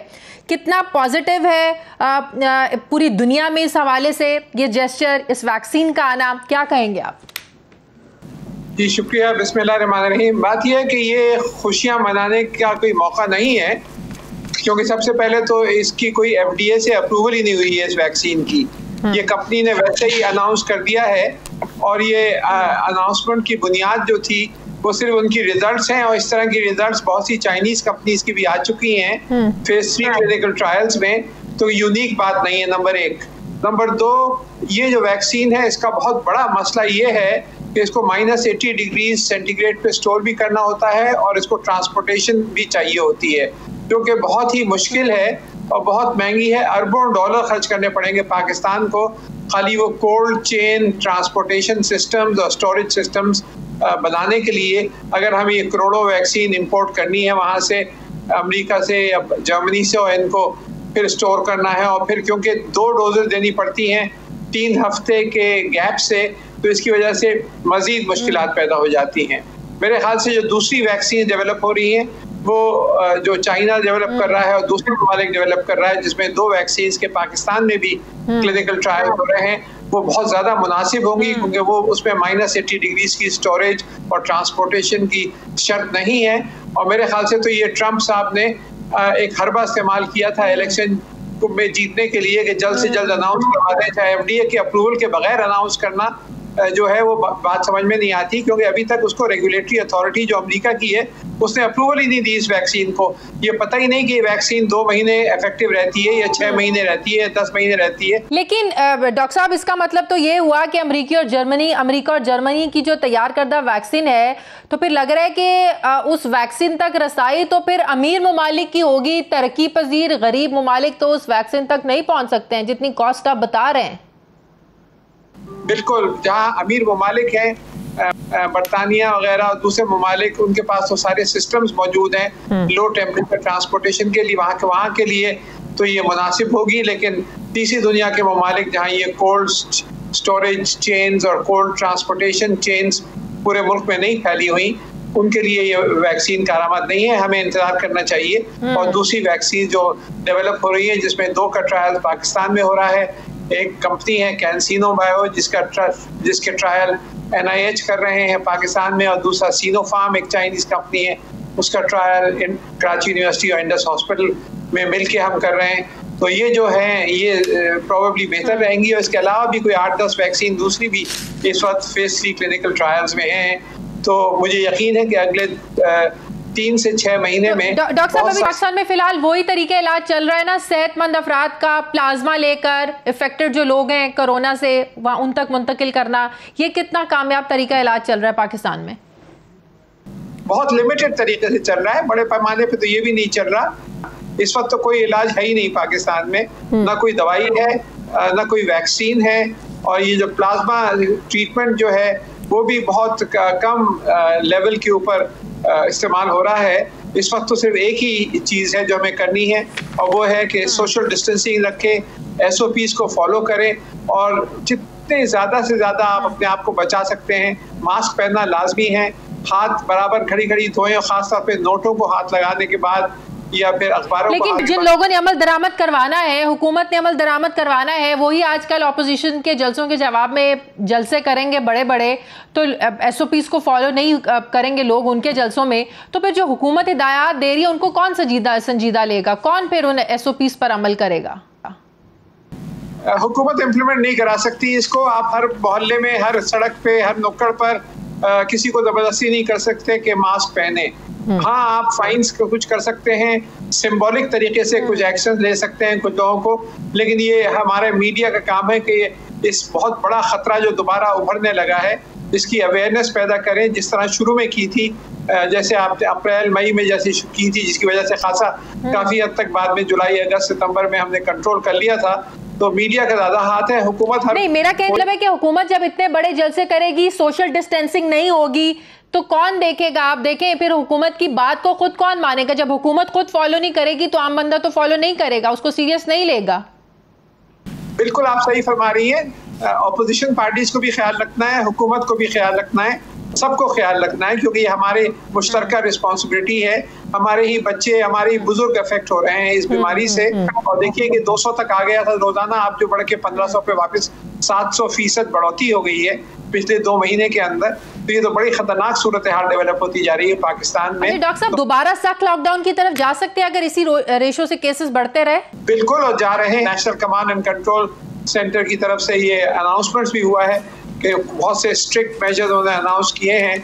[SPEAKER 1] कितना पॉजिटिव है पूरी दुनिया में इस हवाले से ये जेस्चर, इस वैक्सीन का आना, क्या कहेंगे आप?
[SPEAKER 5] जी शुक्रिया। बिस्मिल्लाहिर्रहमानिर्रहीम। बात यह है कि ये खुशियां मनाने का कोई मौका नहीं है, क्योंकि सबसे पहले तो इसकी कोई FDA से अप्रूवल ही नहीं हुई है इस वैक्सीन की। ये कंपनी ने वैसे ही अनाउंस कर दिया है और ये अनाउंसमेंट की बुनियाद जो थी वो सिर्फ उनकी रिजल्ट्स हैं और इस तरह की रिजल्ट्स बहुत सी चाइनीज कंपनीज की भी आ चुकी हैं फेज 3 क्लिनिकल ट्रायल्स में, तो यूनिक बात नहीं है, नंबर 1। नंबर 2, ये जो वैक्सीन है इसका बहुत बड़ा मसला ये है कि इसको -80 डिग्री सेंटीग्रेड पे स्टोर भी करना होता है और इसको ट्रांसपोर्टेशन भी चाहिए होती है, जो कि बहुत ही मुश्किल है और बहुत महंगी है। अरबों डॉलर खर्च करने पड़ेंगे पाकिस्तान को खाली वो कोल्ड चेन ट्रांसपोर्टेशन सिस्टम्स और स्टोरेज सिस्टम्स बनाने के लिए। अगर हमें ये करोड़ों वैक्सीन इंपोर्ट करनी है वहाँ से, अमेरिका से या जर्मनी से, और इनको फिर स्टोर करना है और फिर क्योंकि 2 डोजेज देनी पड़ती हैं 3 हफ्ते के गैप से, तो इसकी वजह से मज़ीद मुश्किलात पैदा हो जाती हैं। मेरे ख्याल से जो दूसरी वैक्सीन डेवलप हो रही हैं वो जो चाइना डेवलप कर रहा है और दूसरे ममालिक डेवलप कर रहा है, जिसमें 2 वैक्सीन के पाकिस्तान में भी क्लिनिकल ट्रायल हो रहे हैं, वो बहुत ज़्यादा मुनासिब होंगी क्योंकि वो उसमें -80 डिग्री की स्टोरेज और ट्रांसपोर्टेशन की शर्त नहीं है। और मेरे ख्याल से तो ये ट्रंप साहब ने एक हरबा इस्तेमाल किया था इलेक्शन में जीतने के लिए कि जल्द से जल्द अनाउंस करवा दें, चाहे FDA के अप्रूवल के बगैर अनाउंस करना जो है वो बात समझ में नहीं आती, क्योंकि अभी तक उसको रेगुलेटरी अथॉरिटी जो अमेरिका की है उसने अप्रूवल ही नहीं दी इस वैक्सीन को। ये पता ही नहीं कि ये वैक्सीन 2 महीने इफेक्टिव रहती है या 6 महीने रहती है, 10 महीने रहती है।
[SPEAKER 1] लेकिन डॉक्टर साहब, इसका मतलब तो ये हुआ कि अमेरिका और जर्मनी की जो तैयार करदा वैक्सीन है, तो फिर लग रहा है कि उस वैक्सीन तक रसाई तो फिर अमीर ममालिक की होगी, तरक्की पजीर गरीब ममालिक तो उस वैक्सीन तक नहीं पहुंच सकते हैं जितनी कॉस्ट आप बता रहे हैं।
[SPEAKER 5] बिल्कुल, जहाँ अमीर ममालिक हैं, बरतानिया वगैरह और दूसरे ममालिक, उनके पास तो सारे सिस्टम्स मौजूद हैं लो टेम्परेचर ट्रांसपोर्टेशन के लिए, वहाँ के लिए तो ये मुनासिब होगी। लेकिन तीसरी दुनिया के ममालिक जहाँ ये कोल्ड स्टोरेज चेन्स और कोल्ड ट्रांसपोर्टेशन चेन्स पूरे मुल्क में नहीं फैली हुई, उनके लिए ये वैक्सीन कारामद नहीं है, हमें इंतजार करना चाहिए। और दूसरी वैक्सीन जो डेवलप हो रही है जिसमें 2 का ट्रायल पाकिस्तान में हो रहा है, एक कंपनी है कैंसिनो बायो जिसके ट्रायल NIH कर रहे हैं पाकिस्तान में, और दूसरा सीनोफार्म एक चाइनीज कंपनी है, उसका ट्रायल कराची यूनिवर्सिटी और इंडस हॉस्पिटल में मिलके हम कर रहे हैं। तो ये जो है ये प्रोबेबली बेहतर रहेंगी। और इसके अलावा भी कोई 8-10 वैक्सीन दूसरी भी इस वक्त फेज 3 क्लिनिकल ट्रायल्स में हैं। तो मुझे यकीन है कि अगले 3 से 6 महीने में
[SPEAKER 1] डॉक्टर साहब अभी पाकिस्तान में फिलहाल वही तरीके इलाज चल रहा है ना, सेहतमंद अफराद का प्लाज्मा लेकर इफेक्टेड जो लोग हैं कोरोना से वहाँ उन तक मुंतकिल करना, ये कितना कामयाब तरीका इलाज चल रहा है पाकिस्तान में?
[SPEAKER 5] बहुत लिमिटेड तरीके से चल रहा है, बड़े पैमाने पे तो ये भी नहीं चल रहा। इस वक्त तो कोई इलाज है ही नहीं पाकिस्तान में, ना कोई दवाई है ना कोई वैक्सीन है, और ये जो प्लाज्मा ट्रीटमेंट जो है वो भी बहुत कम लेवल के ऊपर इस्तेमाल हो रहा है। इस वक्त तो सिर्फ एक ही चीज़ है जो हमें करनी है, और वो है कि सोशल डिस्टेंसिंग रखें, SOPs को फॉलो करें, और जितने ज़्यादा से ज़्यादा आप अपने आप को बचा सकते हैं, मास्क पहनना लाजमी है, हाथ बराबर घड़ी घड़ी धोएं, और ख़ासतौर पे नोटों को हाथ लगाने के बाद या फिर अखबारों को।
[SPEAKER 1] लेकिन जिन लोगों ने अमल दरामद करवाना है, हुकूमत ने अमल दरामद करवाना है, वही आजकल ऑपोजिशन के जलसों के जवाब में जलसे करेंगे बड़े बड़े, तो SOPs को फॉलो नहीं करेंगे लोग उनके जलसों में, तो फिर जो हुकूमत हिदायत दे रही है उनको कौन संजीदा लेगा? कौन फिर उन SOPs पर अमल करेगा?
[SPEAKER 5] हुकूमत इम्प्लीमेंट नहीं करा सकती इसको। आप हर मोहल्ले में, हर सड़क पे, हर नुक्कड़ पर किसी को जबरदस्ती नहीं कर सकते कि मास्क पहने। हाँ, आप फाइन्स को कुछ कर सकते हैं, सिंबॉलिक तरीके से कुछ एक्शन ले सकते हैं कुछ लोगों को, लेकिन ये हमारे मीडिया का काम है कि इस बहुत बड़ा खतरा जो दोबारा उभरने लगा है इसकी अवेयरनेस पैदा करें, जिस तरह शुरू में की थी, जैसे आपने अप्रैल मई में जैसे की थी, जिसकी वजह से काफी हद तक बाद में जुलाई अगस्त सितंबर में हमने कंट्रोल कर लिया था। तो मीडिया का ज्यादा हाथ है, हुकूमत नहीं।
[SPEAKER 1] मेरा कहना मतलब है कि हुकूमत जब इतने बड़े जलसे करेगी, सोशल डिस्टेंसिंग नहीं होगी, तो कौन देखेगा? आप देखें फिर हुकूमत की बात को खुद कौन मानेगा? जब हुकूमत खुद फॉलो नहीं करेगी तो आम बंदा तो फॉलो नहीं करेगा, उसको सीरियस नहीं लेगा।
[SPEAKER 5] बिल्कुल आप सही फरमा रही हैं। ऑपोजिशन पार्टीज को भी ख्याल रखना है, हुकूमत को भी ख्याल रखना है, सबको ख्याल रखना है, क्योंकि ये हमारे मुश्तरका रिस्पॉन्सिबिलिटी है। हमारे ही बच्चे, हमारे ही बुजुर्ग अफेक्ट हो रहे हैं इस बीमारी से। और देखिए कि 200 तक आ गया था रोजाना, आप जो बढ़ के 1500 पे वापस 700% बढ़ोतरी हो गई है पिछले 2 महीने के अंदर। तो ये तो बड़ी खतरनाक सूरत हाल डेवलप होती जा रही है पाकिस्तान में।
[SPEAKER 1] डॉक्टर साहब दोबारा सख्त लॉकडाउन की तरफ जा सकते हैं अगर इसी रेशो से केसेस बढ़ते रहे?
[SPEAKER 5] बिल्कुल, और जा रहे हैं। National command and control centre की तरफ से ये अनाउंसमेंट्स भी हुआ है कि बहुत से स्ट्रिक्ट मेजर्स उन्होंने अनाउंस किए हैं।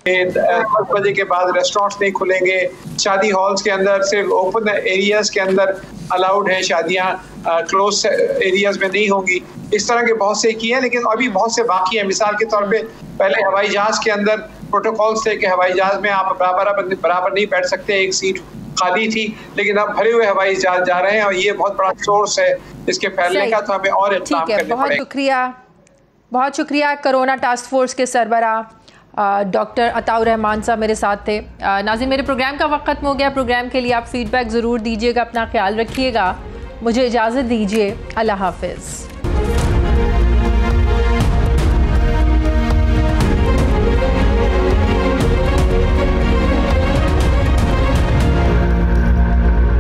[SPEAKER 5] 10 बजे के बाद रेस्टोरेंट्स नहीं खुलेंगे, शादी हॉल्स के अंदर सिर्फ ओपन एरियाज के अंदर अलाउड है शादियां, क्लोज एरियाज में नहीं होंगी। इस तरह के बहुत से किए हैं, लेकिन अभी बहुत से बाकी हैं। मिसाल के तौर पे पहले हवाई जहाज के अंदर प्रोटोकॉल्स थे कि हवाई जहाज में आप बराबर नहीं बैठ सकते, एक सीट खाली थी, लेकिन अब भरे हुए हवाई जहाज जा रहे हैं, और ये बहुत बड़ा सोर्स है इसके फैलने का। तो हमें और इक़दाम करने पड़ेंगे।
[SPEAKER 1] बहुत शुक्रिया। कोरोना टास्क फोर्स के सरबराह डॉक्टर अताउर रहमान साहब मेरे साथ थे। नाज़रीन, मेरे प्रोग्राम का वक्त खत्म हो गया। प्रोग्राम के लिए आप फीडबैक ज़रूर दीजिएगा, अपना ख्याल रखिएगा। मुझे इजाज़त दीजिए, अल्लाह हाफ़िज़।